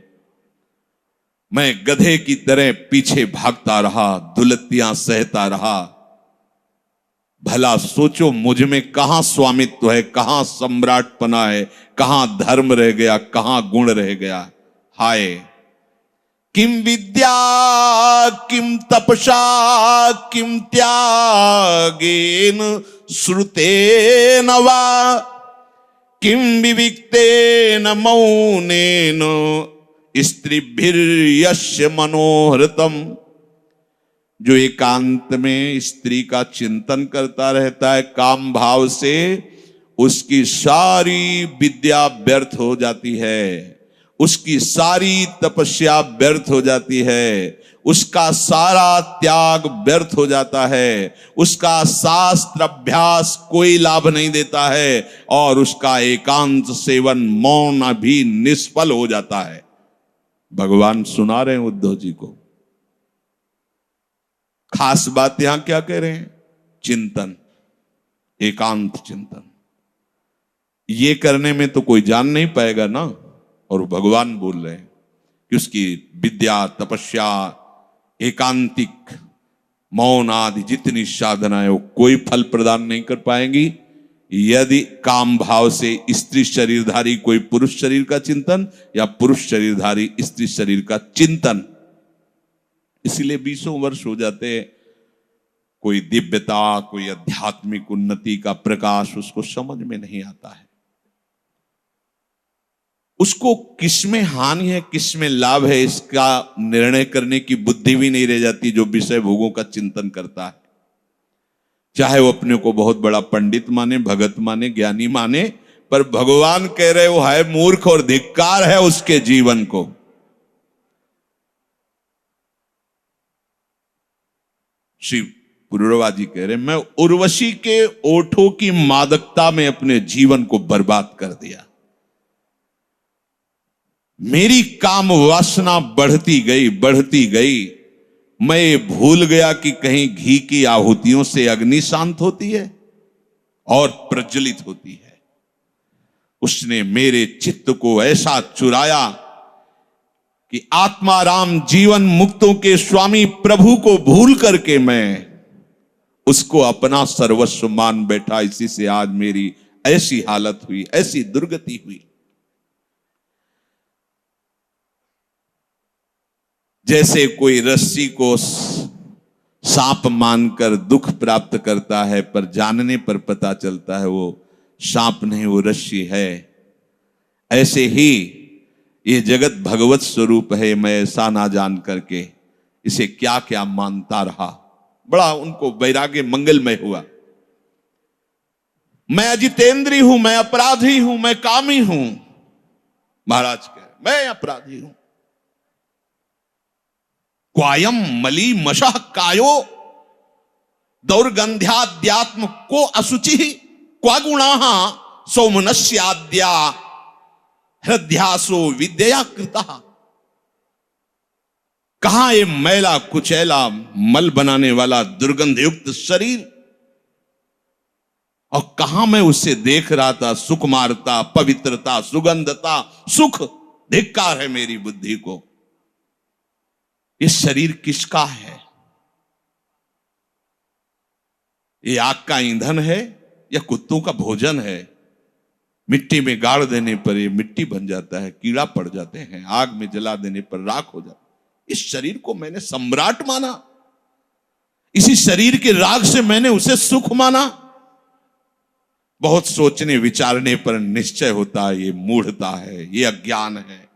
मैं गधे की तरह पीछे भागता रहा, दुलत्तियां सहता रहा। भला सोचो मुझ में कहां स्वामित्व है, कहां सम्राटपना है, कहां धर्म रह गया, कहां गुण रह गया। हाय किम विद्या किम तपसा किम त्यागेन श्रुतेन वा किम विविक्तेन मौनेन स्त्रीभिर्यस्य मनोहृतम। जो एकांत में स्त्री का चिंतन करता रहता है काम भाव से, उसकी सारी विद्या व्यर्थ हो जाती है, उसकी सारी तपस्या व्यर्थ हो जाती है, उसका सारा त्याग व्यर्थ हो जाता है, उसका शास्त्र अभ्यास कोई लाभ नहीं देता है और उसका एकांत सेवन मौन भी निष्फल हो जाता है। भगवान सुना रहे हैं उद्धव जी को। खास बात यहां क्या कह रहे हैं? चिंतन, एकांत चिंतन। ये करने में तो कोई जान नहीं पाएगा ना। और भगवान बोल रहे हैं कि उसकी विद्या, तपस्या, एकांतिक मौन आदि जितनी साधनाएं वो कोई फल प्रदान नहीं कर पाएंगी यदि काम भाव से स्त्री शरीरधारी कोई पुरुष शरीर का चिंतन या पुरुष शरीरधारी स्त्री शरीर का चिंतन। इसीलिए 20 वर्ष हो जाते, कोई दिव्यता, कोई आध्यात्मिक उन्नति का प्रकाश उसको समझ में नहीं आता है। उसको किसमें हानि है, किसमें लाभ है, इसका निर्णय करने की बुद्धि भी नहीं रह जाती जो विषय भोगों का चिंतन करता है। चाहे वो अपने को बहुत बड़ा पंडित माने, भगत माने, ज्ञानी माने, पर भगवान कह रहे वो है मूर्ख और धिक्कार है उसके जीवन को। श्री पुरुरवा जी कह रहे मैं उर्वशी के ओठों की मादकता में अपने जीवन को बर्बाद कर दिया। मेरी काम वासना बढ़ती गई। मैं भूल गया कि कहीं घी की आहुतियों से अग्नि शांत होती है और प्रज्वलित होती है। उसने मेरे चित्त को ऐसा चुराया कि आत्माराम जीवन मुक्तों के स्वामी प्रभु को भूल करके मैं उसको अपना सर्वस्व मान बैठा। इसी से आज मेरी ऐसी हालत हुई, ऐसी दुर्गति हुई। जैसे कोई रस्सी को सांप मानकर दुख प्राप्त करता है, पर जानने पर पता चलता है वो सांप नहीं, वो रस्सी है। ऐसे ही ये जगत भगवत स्वरूप है, मैं ऐसा ना जान करके इसे क्या क्या मानता रहा। बड़ा उनको वैराग्य मंगलमय हुआ। मैं अजितेंद्री हूं, मैं अपराधी हूं, मैं कामी हूं। महाराज कह मैं अपराधी हूं। क्वायम मली मशः कायो दौर्गंध्याद्यात्म को असुचि क्वा गुणाः सौमनस्याद्या हृदयासो विद्या कृता। कहां ये मैला कुचैला मल बनाने वाला दुर्गंध युक्त शरीर, और कहां मैं उसे देख रहा था सुकुमारता, पवित्रता, सुगंधता, सुख। धिक्कार है मेरी बुद्धि को। इस शरीर किसका है? ये आग का ईंधन है या कुत्तों का भोजन है? मिट्टी में गाड़ देने पर ये मिट्टी बन जाता है, कीड़ा पड़ जाते हैं, आग में जला देने पर राख हो जाता है। इस शरीर को मैंने सम्राट माना, इसी शरीर के राग से मैंने उसे सुख माना। बहुत सोचने विचारने पर निश्चय होता है ये मूढ़ता है, ये अज्ञान है।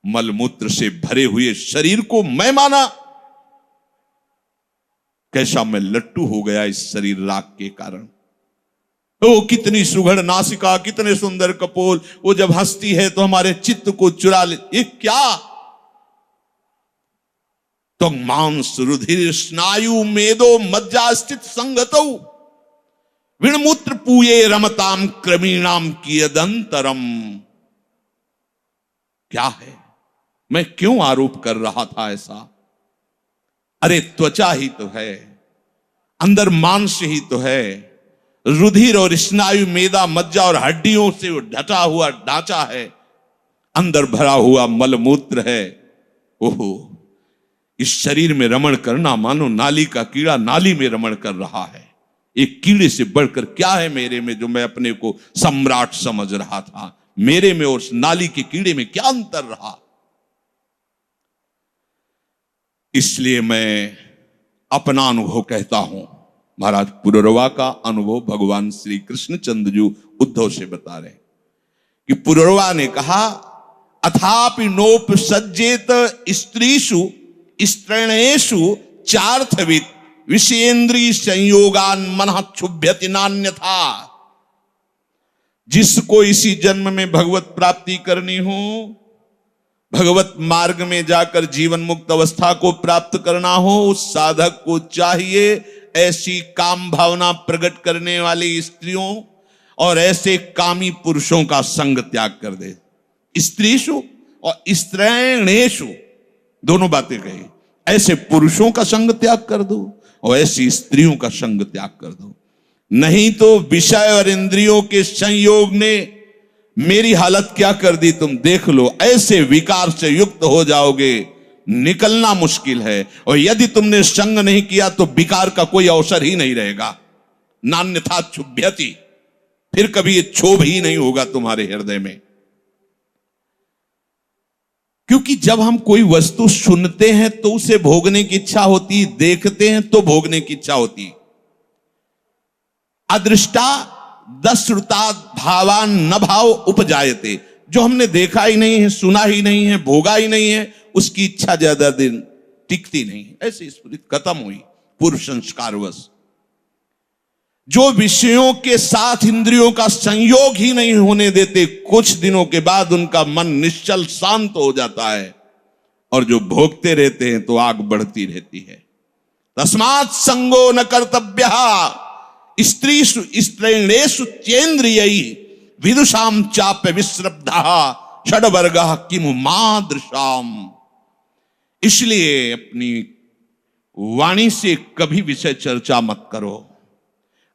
मलमूत्र से भरे हुए शरीर को मैं माना। कैसा मैं लट्टू हो गया इस शरीर राग के कारण। ओ कितनी सुघड़ नासिका, कितने सुंदर कपोल, वो जब हंसती है तो हमारे चित्त को चुरा ले। ये क्या? तो मांस रुधिर स्नायु मेदो मज्जा स्थित संगतौ विणमूत्र पूये रमताम क्रमीणाम कियदंतरम। क्या है? मैं क्यों आरोप कर रहा था ऐसा? अरे त्वचा ही तो है, अंदर मांस ही तो है, रुधिर और स्नायु मेदा मज्जा और हड्डियों से ढटा हुआ ढांचा है, अंदर भरा हुआ मलमूत्र है। ओहो, इस शरीर में रमण करना मानो नाली का कीड़ा नाली में रमण कर रहा है। एक कीड़े से बढ़कर क्या है मेरे में जो मैं अपने को सम्राट समझ रहा था? मेरे में और उस नाली के कीड़े में क्या अंतर रहा? इसलिए मैं अपना अनुभव कहता हूं। महाराज पुरुरवा का अनुभव भगवान श्री कृष्ण चंद्र जी उद्धव से बता रहे कि पुरुरवा ने कहा अथापि नोप सज्जेत स्त्रीषु स्त्रणेषु चार्थविद विषयेंद्रिय संयोगान मनः क्षुभ्यति नान्यथा। जिसको इसी जन्म में भगवत प्राप्ति करनी हो भगवत मार्ग में जाकर जीवन मुक्त अवस्था को प्राप्त करना हो, उस साधक को चाहिए ऐसी काम भावना प्रकट करने वाली स्त्रियों और ऐसे कामी पुरुषों का संग त्याग कर दे। स्त्रीषु और स्त्रैणेषु दोनों बातें कही। ऐसे पुरुषों का संग त्याग कर दो और ऐसी स्त्रियों का संग त्याग कर दो, नहीं तो विषय और इंद्रियों के संयोग ने मेरी हालत क्या कर दी तुम देख लो। ऐसे विकार से युक्त हो जाओगे, निकलना मुश्किल है। और यदि तुमने संग नहीं किया तो विकार का कोई अवसर ही नहीं रहेगा। नान्यथा क्षुभ्यति, फिर कभी ये क्षोभ ही नहीं होगा तुम्हारे हृदय में। क्योंकि जब हम कोई वस्तु सुनते हैं तो उसे भोगने की इच्छा होती, देखते हैं तो भोगने की इच्छा होती। अदृष्टा दश्रुता भावान न भाव उपजायते, जो हमने देखा ही नहीं है, सुना ही नहीं है, भोगा ही नहीं है, उसकी इच्छा ज्यादा दिन टिकती नहीं। ऐसी स्फुरित खत्म हुई पूर्व संस्कारवश। जो विषयों के साथ इंद्रियों का संयोग ही नहीं होने देते, कुछ दिनों के बाद उनका मन निश्चल शांत हो जाता है, और जो भोगते रहते हैं तो आग बढ़ती रहती है। तस्मात् संगो न कर्तव्यः स्त्रीषु स्त्रैणेषु चेन्द्रियैः विदुषाम चाप्य विश्रब्धः षड्वर्गः किमु मादृशाम। इसलिए अपनी वाणी से कभी विषय चर्चा मत करो,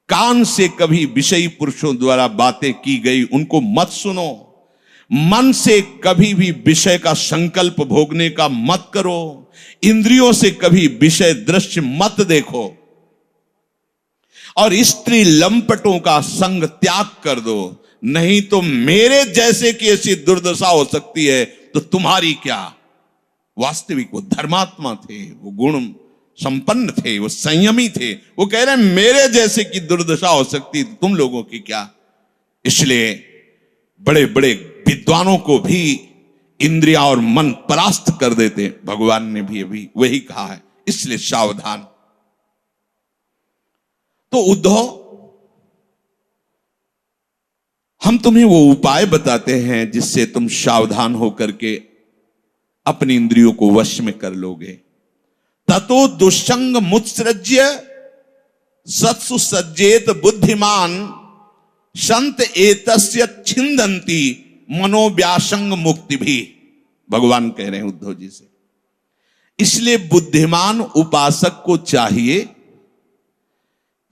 कान से कभी विषयी पुरुषों द्वारा बातें की गई उनको मत सुनो, मन से कभी भी विषय का संकल्प भोगने का मत करो, इंद्रियों से कभी विषय दृश्य मत देखो, और स्त्री लंपटों का संग त्याग कर दो, नहीं तो मेरे जैसे की ऐसी दुर्दशा हो सकती है तो तुम्हारी क्या। वास्तविक वो धर्मात्मा थे, वो गुण संपन्न थे, वो संयमी थे, वो कह रहे हैं मेरे जैसे की दुर्दशा हो सकती तो तुम लोगों की क्या। इसलिए बड़े बड़े विद्वानों को भी इंद्रिया और मन परास्त कर देते, भगवान ने भी अभी वही कहा है, इसलिए सावधान। तो उद्धव, हम तुम्हें वो उपाय बताते हैं जिससे तुम सावधान होकर के अपनी इंद्रियों को वश में कर लोगे। ततो दुष्संग मुत्सृज्य सत्सु सज्जेत बुद्धिमान संत एतस्य छिंदंती मनोव्यासंग मुक्ति भी, भगवान कह रहे हैं उद्धव जी से। इसलिए बुद्धिमान उपासक को चाहिए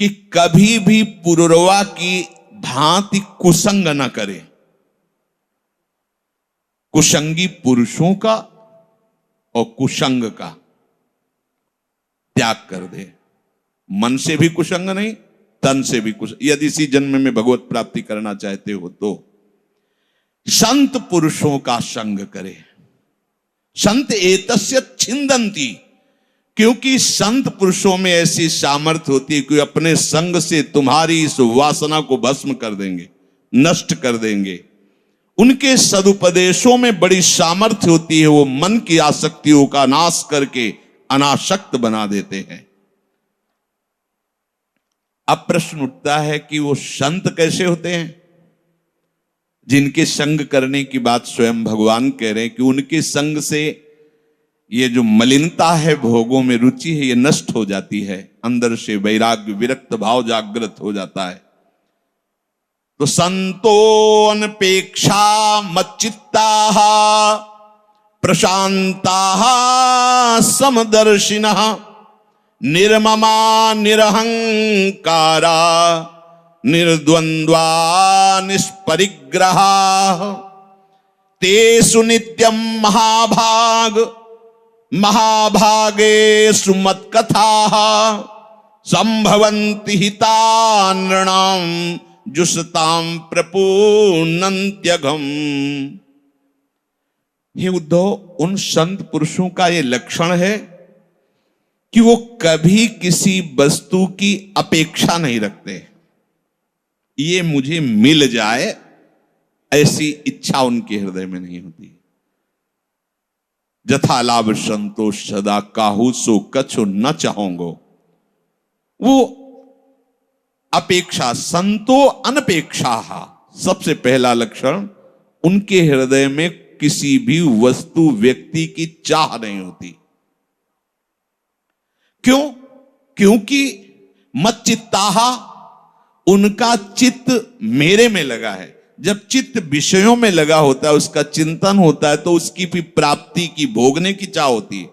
कि कभी भी पुरुरवा की भांति कुसंग न करे। कुसंगी पुरुषों का और कुसंग का त्याग कर दे। मन से भी कुसंग नहीं, तन से भी कुसंग। यदि इसी जन्म में भगवत प्राप्ति करना चाहते हो तो संत पुरुषों का संग करे। संत एतस्य छिंदंती, क्योंकि संत पुरुषों में ऐसी सामर्थ्य होती है कि अपने संग से तुम्हारी इस वासना को भस्म कर देंगे, नष्ट कर देंगे। उनके सदुपदेशों में बड़ी सामर्थ्य होती है, वो मन की आसक्तियों का नाश करके अनासक्त बना देते हैं। अब प्रश्न उठता है कि वो संत कैसे होते हैं, जिनके संग करने की बात स्वयं भगवान कह रहे हैं कि उनके संग से ये जो मलिनता है, भोगों में रुचि है, ये नष्ट हो जाती है, अंदर से वैराग्य विरक्त भाव जागृत हो जाता है। तो संतो अनपेक्षा मच्चित्ताः प्रशांताः समदर्शिनः निर्ममा निरहंकारा निर्द्वंद्वा निष्परिग्रहाः तेषु नित्यं महाभागेषु मत्कथाः संभवन्ति हिता नृणां जुषतां प्रपूर्णन्त्यघम्। हे उद्धव, उन संत पुरुषों का ये लक्षण है कि वो कभी किसी वस्तु की अपेक्षा नहीं रखते। ये मुझे मिल जाए ऐसी इच्छा उनके हृदय में नहीं होती। जथा लाभ संतोष सदा काहू सो कछु न चाहोगो। वो अपेक्षा, संतो अनपेक्षा, सबसे पहला लक्षण, उनके हृदय में किसी भी वस्तु व्यक्ति की चाह नहीं होती। क्यों? क्योंकि मच्चित्ताः, उनका चित्त मेरे में लगा है। जब चित्त विषयों में लगा होता है, उसका चिंतन होता है, तो उसकी भी प्राप्ति की, भोगने की चाह होती है।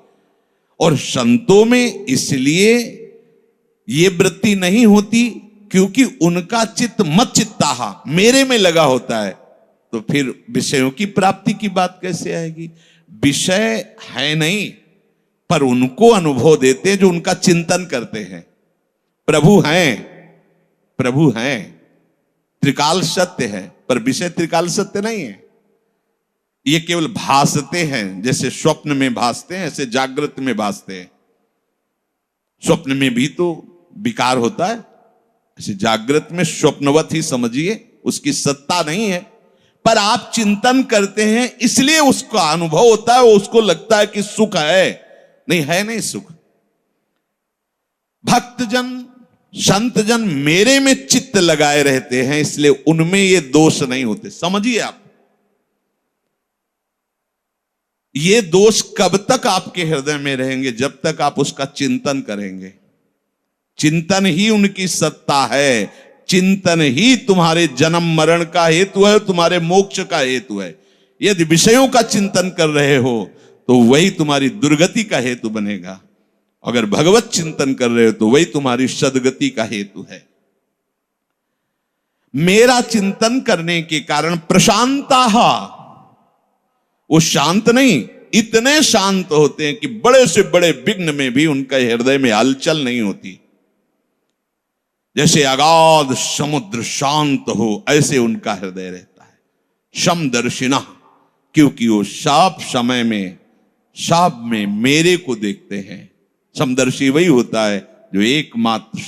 और संतों में इसलिए ये वृत्ति नहीं होती क्योंकि उनका चित्त मच्चित्ताः, मेरे में लगा होता है। तो फिर विषयों की प्राप्ति की बात कैसे आएगी? विषय है नहीं, पर उनको अनुभव देते हैं जो उनका चिंतन करते हैं। प्रभु हैं, प्रभु हैं, त्रिकाल सत्य है, पर विषय त्रिकाल सत्य नहीं है। ये केवल भासते हैं, जैसे स्वप्न में भासते हैं ऐसे जागृत में भासते हैं। स्वप्न में भी तो विकार होता है, ऐसे जागृत में स्वप्नवत ही समझिए, उसकी सत्ता नहीं है, पर आप चिंतन करते हैं इसलिए उसका अनुभव होता है। उसको लगता है कि सुख है, नहीं है, नहीं सुख। भक्तजन, संतजन मेरे में चित्त लगाए रहते हैं, इसलिए उनमें ये दोष नहीं होते। समझिए आप, ये दोष कब तक आपके हृदय में रहेंगे? जब तक आप उसका चिंतन करेंगे। चिंतन ही उनकी सत्ता है, चिंतन ही तुम्हारे जन्म मरण का हेतु है, तुम्हारे मोक्ष का हेतु है। यदि विषयों का चिंतन कर रहे हो तो वही तुम्हारी दुर्गति का हेतु बनेगा। अगर भगवत चिंतन कर रहे हो तो वही तुम्हारी सद्गति का हेतु है। मेरा चिंतन करने के कारण प्रशांताः, वो शांत नहीं, इतने शांत होते हैं कि बड़े से बड़े विघ्न में भी उनका हृदय में हलचल नहीं होती। जैसे अगाध समुद्र शांत हो, ऐसे उनका हृदय रहता है। समदर्शिनः, क्योंकि वो सब समय में, सब में मेरे को देखते हैं। समदर्शी वही होता है जो एकमात्र,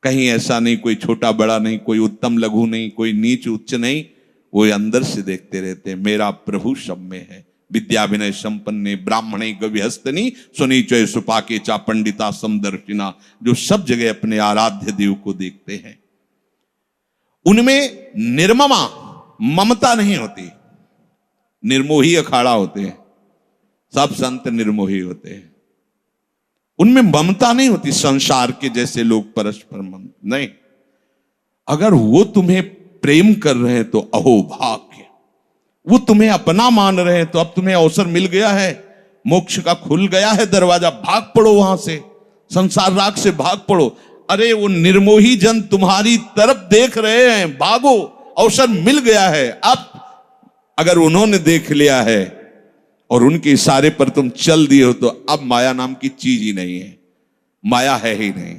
कहीं ऐसा नहीं कोई छोटा बड़ा नहीं, कोई उत्तम लघु नहीं, कोई नीच उच्च नहीं, वो अंदर से देखते रहते हैं। मेरा प्रभु सब में है। विद्या विनय संपन्ने ब्राह्मणे गविहस्तनी सुनीचय सुपाके चा पंडिता समदर्शिना, जो सब जगह अपने आराध्य देव को देखते हैं। उनमें निर्ममा, ममता नहीं होती। निर्मोही अखाड़ा होते हैं, सब संत निर्मोही होते हैं। उनमें ममता नहीं होती संसार के जैसे लोग परस्पर ममता नहीं। अगर वो तुम्हें प्रेम कर रहे हैं तो अहो भाग्य, वो तुम्हें अपना मान रहे हैं तो अब तुम्हें अवसर मिल गया है, मोक्ष का खुल गया है दरवाजा, भाग पड़ो वहां से, संसार राग से भाग पड़ो। अरे वो निर्मोही जन तुम्हारी तरफ देख रहे हैं, भागो, अवसर मिल गया है। अब अगर उन्होंने देख लिया है और उनके इशारे पर तुम चल दिए हो तो अब माया नाम की चीज ही नहीं है, माया है ही नहीं।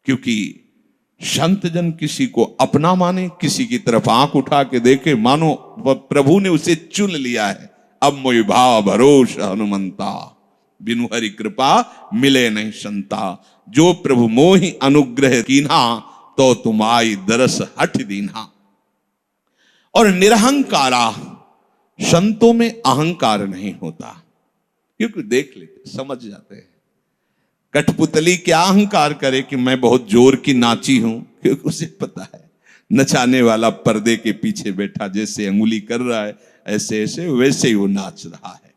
क्योंकि संत जन किसी को अपना माने, किसी की तरफ आंख उठा के देखे, मानो प्रभु ने उसे चुन लिया है। अब मोहि भाव भरोस हनुमंता, बिनु हरि कृपा मिले नहीं संता। जो प्रभु मोहि अनुग्रह कीन्हा, तो तुम आई दरस हठ दीन्हा। और निरहंकारा, संतों में अहंकार नहीं होता, क्योंकि देख लेते, समझ जाते हैं। कठपुतली क्या अहंकार करे कि मैं बहुत जोर की नाची हूं, क्योंकि उसे पता है नचाने वाला पर्दे के पीछे बैठा जैसे अंगुली कर रहा है, ऐसे ऐसे वैसे ही वो नाच रहा है,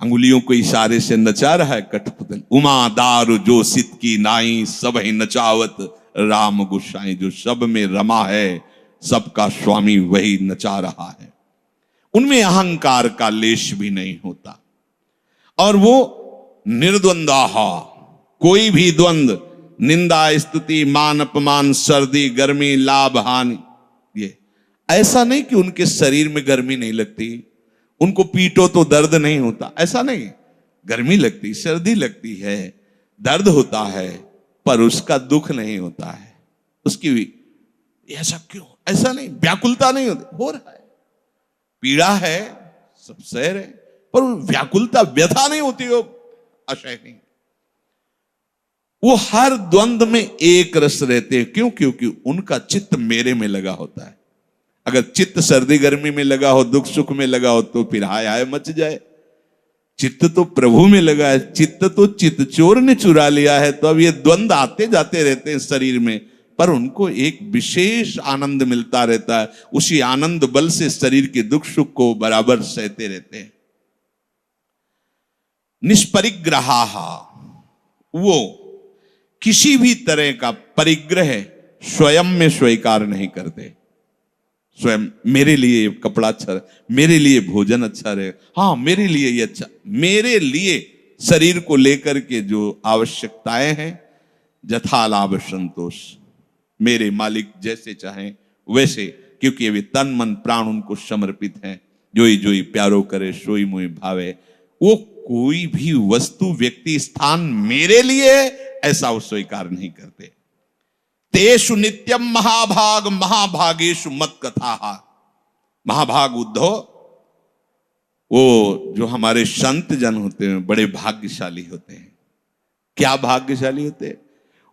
अंगुलियों को इशारे से नचा रहा है कठपुतली। उमा दारु जो सित की नाई, सब ही नचावत राम गुसाई। जो सब में रमा है, सबका स्वामी वही नचा रहा है। उनमें अहंकार का लेश भी नहीं होता। और वो निर्द्वंदाः, कोई भी द्वंद, निंदा स्तुति मान अपमान, सर्दी गर्मी लाभ हानि, ये ऐसा नहीं कि उनके शरीर में गर्मी नहीं लगती, उनको पीटो तो दर्द नहीं होता, ऐसा नहीं। गर्मी लगती, सर्दी लगती है, दर्द होता है, पर उसका दुख नहीं होता है। उसकी भी ऐसा क्यों, ऐसा नहीं, व्याकुलता नहीं होती। हो रहा है, पीड़ा है, सब सह रहे, पर व्याकुलता, व्यथा नहीं होती, वो आशय नहीं। वो हर द्वंद में एक रस रहते हैं। क्यों? क्योंकि उनका चित्त मेरे में लगा होता है। अगर चित्त सर्दी गर्मी में लगा हो, दुख सुख में लगा हो, तो फिर हाय हाय मच जाए। चित्त तो प्रभु में लगा है, चित्त तो चित्त चोर ने चुरा लिया है। तो अब ये द्वंद आते जाते रहते हैं शरीर में, पर उनको एक विशेष आनंद मिलता रहता है। उसी आनंद बल से शरीर के दुख सुख को बराबर सहते रहते हैं। निष्परिग्रहा, वो किसी भी तरह का परिग्रह स्वयं में स्वीकार नहीं करते। स्वयं मेरे लिए कपड़ा अच्छा रहे, मेरे लिए भोजन अच्छा रहे, हाँ मेरे लिए ये अच्छा, मेरे लिए शरीर को लेकर के जो आवश्यकताएं हैं, यथा लाभ संतोष, मेरे मालिक जैसे चाहें वैसे, क्योंकि वे तन मन प्राण उनको समर्पित हैं। जोई जोई प्यारो करे सोई मोहि भावे, वो कोई भी वस्तु व्यक्ति स्थान मेरे लिए है ऐसा वो स्वीकार नहीं करते। तेषु नित्यम महाभाग महाभागेषु मत कथा। महाभाग उद्धव, वो जो हमारे संत जन होते हैं बड़े भाग्यशाली होते हैं। क्या भाग्यशाली होते हैं?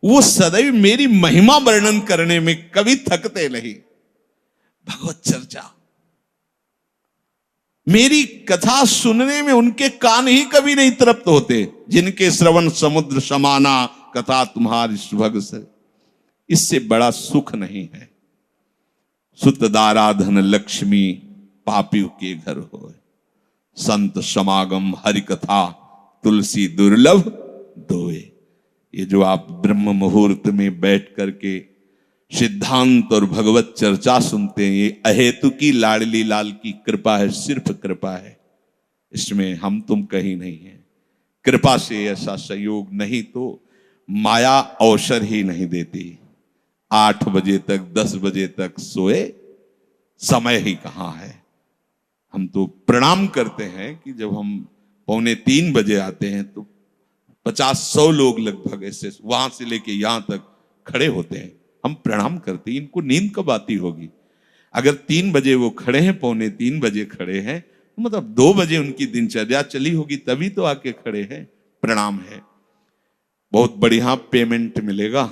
वो सदैव मेरी महिमा वर्णन करने में कभी थकते नहीं। भगवत चर्चा, मेरी कथा सुनने में उनके कान ही कभी नहीं तृप्त होते। जिनके श्रवण समुद्र समाना कथा तुम्हारी सुभग से, इससे बड़ा सुख नहीं है। सुत दाराधन लक्ष्मी पापियों के घर हो, संत समागम हरि कथा तुलसी दुर्लभ दोए। ये जो आप ब्रह्म मुहूर्त में बैठ करके सिद्धांत और भगवत चर्चा सुनते हैं, ये अहेतु की लाडली लाल की कृपा है, सिर्फ कृपा है। इसमें हम तुम कहीं नहीं है। कृपा से ऐसा संयोग नहीं तो माया अवसर ही नहीं देती। 8 बजे तक 10 बजे तक सोए, समय ही कहाँ है। हम तो प्रणाम करते हैं कि जब हम 2:45 बजे आते हैं तो 50-100 लोग लगभग ऐसे वहां से लेके यहां तक खड़े होते हैं। हम प्रणाम करते हैं। इनको नींद कब आती होगी? अगर 3 बजे वो खड़े हैं, 2:45 बजे खड़े हैं, तो मतलब 2 बजे उनकी दिनचर्या चली होगी, तभी तो आके खड़े हैं। प्रणाम है। बहुत बढ़िया पेमेंट मिलेगा।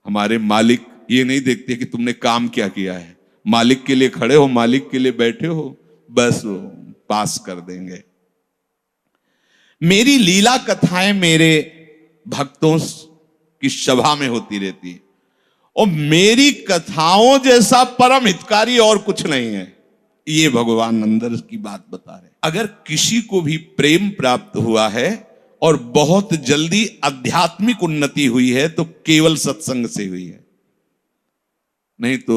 हमारे मालिक ये नहीं देखते कि तुमने काम क्या किया है। मालिक के लिए खड़े हो, मालिक के लिए बैठे हो, बस वो पास कर देंगे। मेरी लीला कथाएं मेरे भक्तों की सभा में होती रहती है, और मेरी कथाओं जैसा परम हितकारी और कुछ नहीं है। ये भगवान अंदर की बात बता रहे। अगर किसी को भी प्रेम प्राप्त हुआ है और बहुत जल्दी आध्यात्मिक उन्नति हुई है तो केवल सत्संग से हुई है। नहीं तो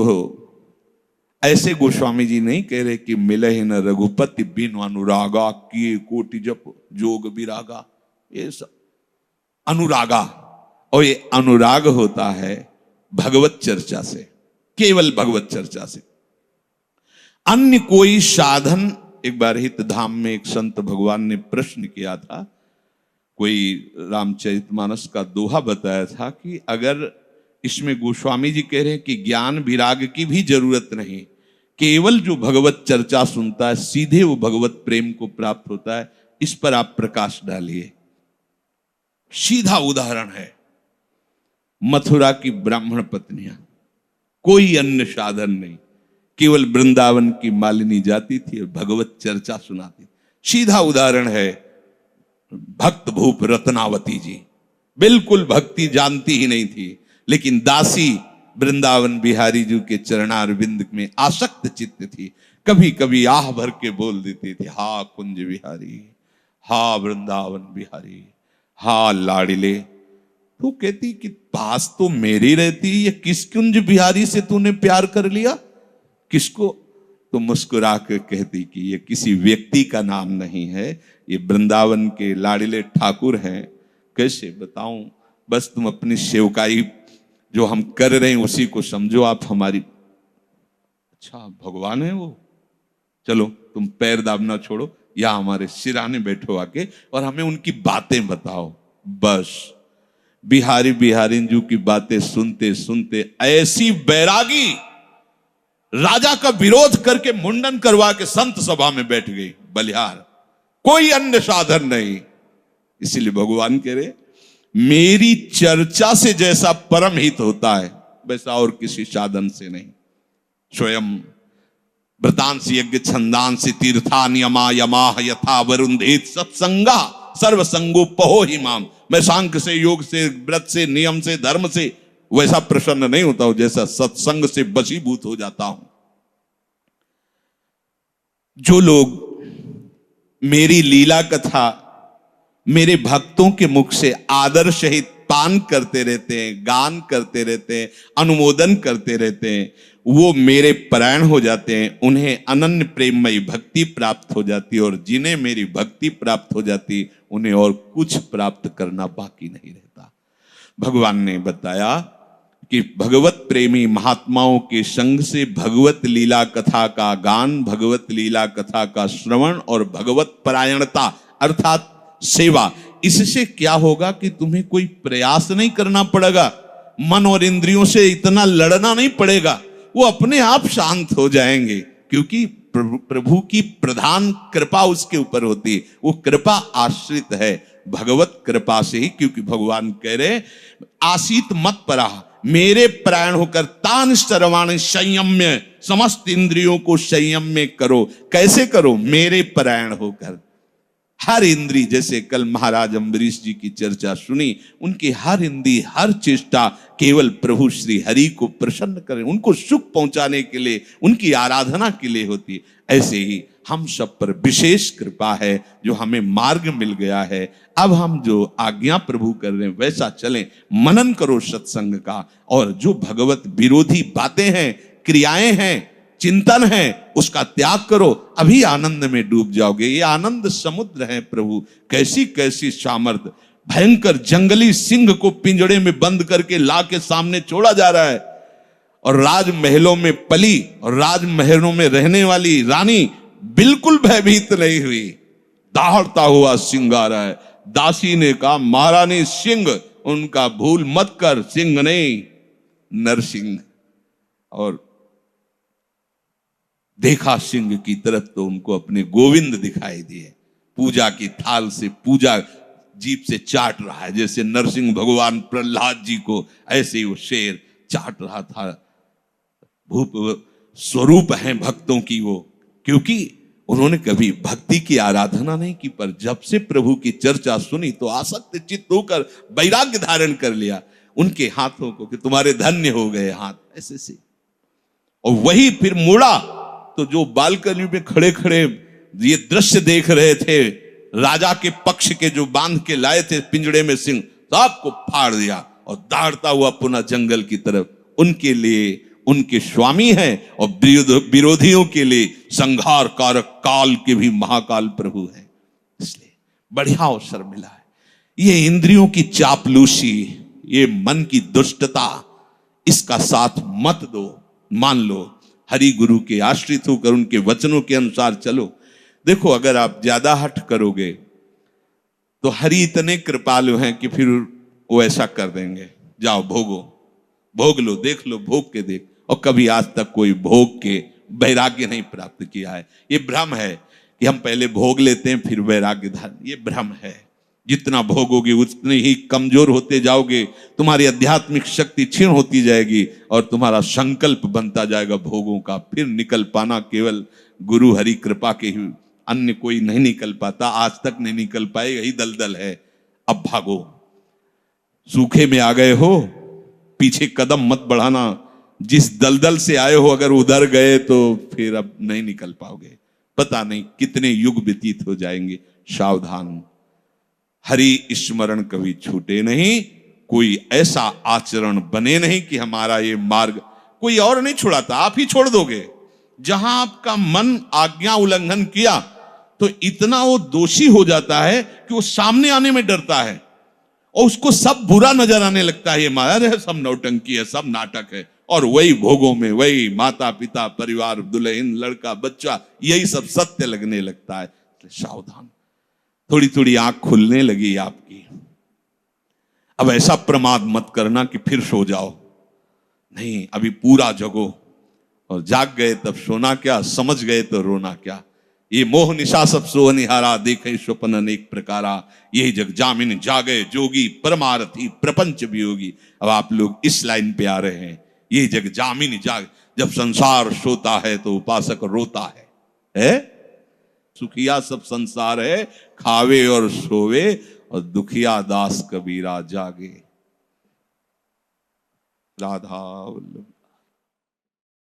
ऐसे गोस्वामी जी नहीं कह रहे कि मिले ही न रघुपति बिन अनुरागा किए कोटि जप जोग विरागा। ये सब अनुरागा, और ये अनुराग होता है भगवत चर्चा से, केवल भगवत चर्चा से। अन्य कोई साधन, एक बार हित धाम में एक संत भगवान ने प्रश्न किया था, कोई रामचरितमानस का दोहा बताया था कि अगर इसमें गोस्वामी जी कह रहे हैं कि ज्ञान विराग की भी जरूरत नहीं, केवल जो भगवत चर्चा सुनता है सीधे वो भगवत प्रेम को प्राप्त होता है, इस पर आप प्रकाश डालिए। सीधा उदाहरण है मथुरा की ब्राह्मण पत्नियां, कोई अन्य साधन नहीं, केवल वृंदावन की मालिनी जाती थी और भगवत चर्चा सुनाती। सीधा उदाहरण है भक्त भूप रत्नावती जी, बिल्कुल भक्ति जानती ही नहीं थी, लेकिन दासी वृंदावन बिहारी जी के चरणारविंद में आसक्त चित्त थी। कभी कभी आह भर के बोल देती थी, हा कुंज बिहारी, हा वृंदावन बिहारी, हा लाडिले। तो कहती कि पास तो मेरी रहती, ये किस कुंज बिहारी से तूने प्यार कर लिया? किसको? तो मुस्कुरा कर कहती कि ये किसी व्यक्ति का नाम नहीं है, ये वृंदावन के लाडिले ठाकुर हैं। कैसे बताऊं, बस तुम अपनी सेवकाई जो हम कर रहे हैं उसी को समझो आप हमारी। अच्छा भगवान है वो, चलो तुम पैर दाबना छोड़ो, या हमारे सिराने बैठो आके और हमें उनकी बातें बताओ। बस बिहारी बिहारिंजू की बातें सुनते सुनते ऐसी बैरागी राजा का विरोध करके मुंडन करवा के संत सभा में बैठ गई बलिहार। कोई अन्य साधन नहीं। इसीलिए भगवान कह रहे मेरी चर्चा से जैसा परम हित होता है वैसा और किसी साधन से नहीं। स्वयं व्रतांसी यज्ञ छंदांसी तीर्था नियमा यमा यथा वरुंधेत सत्संगा सर्वसंगो पहो ही माम। मैं सांख्य से, योग से, व्रत से, नियम से, धर्म से वैसा प्रसन्न नहीं होता हूं जैसा सत्संग से वशीभूत हो जाता हूं। जो लोग मेरी लीला कथा मेरे भक्तों के मुख से आदर सहित पान करते रहते हैं, गान करते रहते हैं, अनुमोदन करते रहते हैं, वो मेरे परायण हो जाते हैं। उन्हें अनन्य प्रेममयी भक्ति प्राप्त हो जाती है, और जिन्हें मेरी भक्ति प्राप्त हो जाती उन्हें और कुछ प्राप्त करना बाकी नहीं रहता। भगवान ने बताया कि भगवत प्रेमी महात्माओं के संग से भगवत लीला कथा का गान, भगवत लीला कथा का श्रवण और भगवत परायणता अर्थात सेवा, इससे क्या होगा कि तुम्हें कोई प्रयास नहीं करना पड़ेगा, मन और इंद्रियों से इतना लड़ना नहीं पड़ेगा, वो अपने आप शांत हो जाएंगे, क्योंकि प्रभु की प्रधान कृपा उसके ऊपर होती है। वो कृपा आश्रित है भगवत कृपा से ही, क्योंकि भगवान कह रहे आसीत मत परा, मेरे प्राण होकर तान सर्वाण संयम्य, समस्त इंद्रियों को संयम्य करो। कैसे करो? मेरे प्राण होकर। हर इंद्री, जैसे कल महाराज अम्बरीश जी की चर्चा सुनी, उनकी हर इंद्री हर चेष्टा केवल प्रभु श्री हरि को प्रसन्न करें, उनको सुख पहुंचाने के लिए, उनकी आराधना के लिए होती है। ऐसे ही हम सब पर विशेष कृपा है जो हमें मार्ग मिल गया है। अब हम जो आज्ञा प्रभु कर रहे हैं वैसा चलें, मनन करो सत्संग का, और जो भगवत विरोधी बातें हैं, क्रियाएं हैं, चिंतन है, उसका त्याग करो, अभी आनंद में डूब जाओगे। ये आनंद समुद्र है प्रभु। कैसी कैसी सामर्थ्य! भयंकर जंगली सिंह को पिंजड़े में बंद करके ला के सामने छोड़ा जा रहा है, और राजमहलों में पली और राजमहलों में रहने वाली रानी बिल्कुल भयभीत नहीं हुई। दहाड़ता हुआ सिंह आ रहा है। दासी ने कहा, महारानी सिंह, उनका भूल मत कर, सिंह नहीं नरसिंह। और देखा सिंह की तरफ तो उनको अपने गोविंद दिखाई दिए। पूजा की थाल से पूजा जीभ से चाट रहा है, जैसे नरसिंह भगवान प्रहलाद जी को, ऐसे ही वो शेर चाट रहा था। भूप स्वरूप हैं भक्तों की वो, क्योंकि उन्होंने कभी भक्ति की आराधना नहीं की, पर जब से प्रभु की चर्चा सुनी तो आसक्त चित्त होकर वैराग्य धारण कर लिया उनके हाथों को, कि तुम्हारे धन्य हो गए हाथ, ऐसे से। और वही फिर मुड़ा तो जो बालकनी में खड़े खड़े ये दृश्य देख रहे थे, राजा के पक्ष के जो बांध के लाए थे पिंजड़े में सिंह, सबको फाड़ दिया और दौड़ता हुआ पुनः जंगल की तरफ। उनके लिए उनके स्वामी हैं, और विरोधियों के लिए संहार कारक काल के भी महाकाल प्रभु हैं। इसलिए बढ़िया अवसर मिला है। ये इंद्रियों की चापलूसी, ये मन की दुष्टता, इसका साथ मत दो। मान लो, हरि गुरु के आश्रित होकर उनके वचनों के अनुसार चलो। देखो, अगर आप ज्यादा हठ करोगे तो हरि इतने कृपालु हैं कि फिर वो ऐसा कर देंगे, जाओ भोगो, भोग लो, देख लो, भोग के देख। और कभी आज तक कोई भोग के वैराग्य नहीं प्राप्त किया है। ये भ्रम है कि हम पहले भोग लेते हैं फिर वैराग्य धारण, ये भ्रम है। जितना भोगोगे उतने ही कमजोर होते जाओगे, तुम्हारी आध्यात्मिक शक्ति क्षीण होती जाएगी, और तुम्हारा संकल्प बनता जाएगा भोगों का। फिर निकल पाना केवल गुरु हरि कृपा के ही, अन्य कोई नहीं निकल पाता, आज तक नहीं निकल पाए, यही दलदल है। अब भागो, सूखे में आ गए हो, पीछे कदम मत बढ़ाना। जिस दलदल से आए हो अगर उधर गए तो फिर अब नहीं निकल पाओगे, पता नहीं कितने युग व्यतीत हो जाएंगे। सावधान, हरि स्मरण कभी छूटे नहीं, कोई ऐसा आचरण बने नहीं कि हमारा ये मार्ग कोई और नहीं छुड़ाता, आप ही छोड़ दोगे। जहां आपका मन आज्ञा उल्लंघन किया तो इतना वो दोषी हो जाता है कि वो सामने आने में डरता है, और उसको सब बुरा नजर आने लगता है। ये माया है, सब नौटंकी है, सब नाटक है, और वही भोगों में वही माता पिता परिवार दुल्हन लड़का बच्चा, यही सब सत्य लगने लगता है। सावधान, थोड़ी थोड़ी आंख खुलने लगी आपकी। अब ऐसा प्रमाद मत करना कि फिर सो जाओ, नहीं, अभी पूरा जगो। और जाग गए तब सोना क्या, समझ गए तो रोना क्या। ये मोह निशा सब सो निहारा, देखे स्वप्न अनेक प्रकारा, यही जग जामिन जागे जोगी, परमारथी प्रपंच वियोगी। अब आप लोग इस लाइन पे आ रहे हैं, ये जग जामिन जाग। जब संसार सोता है तो उपासक रोता है? सुखिया सब संसार है, खावे और सोवे, और दुखिया दास कबीरा जागे। राधा वल्लभ।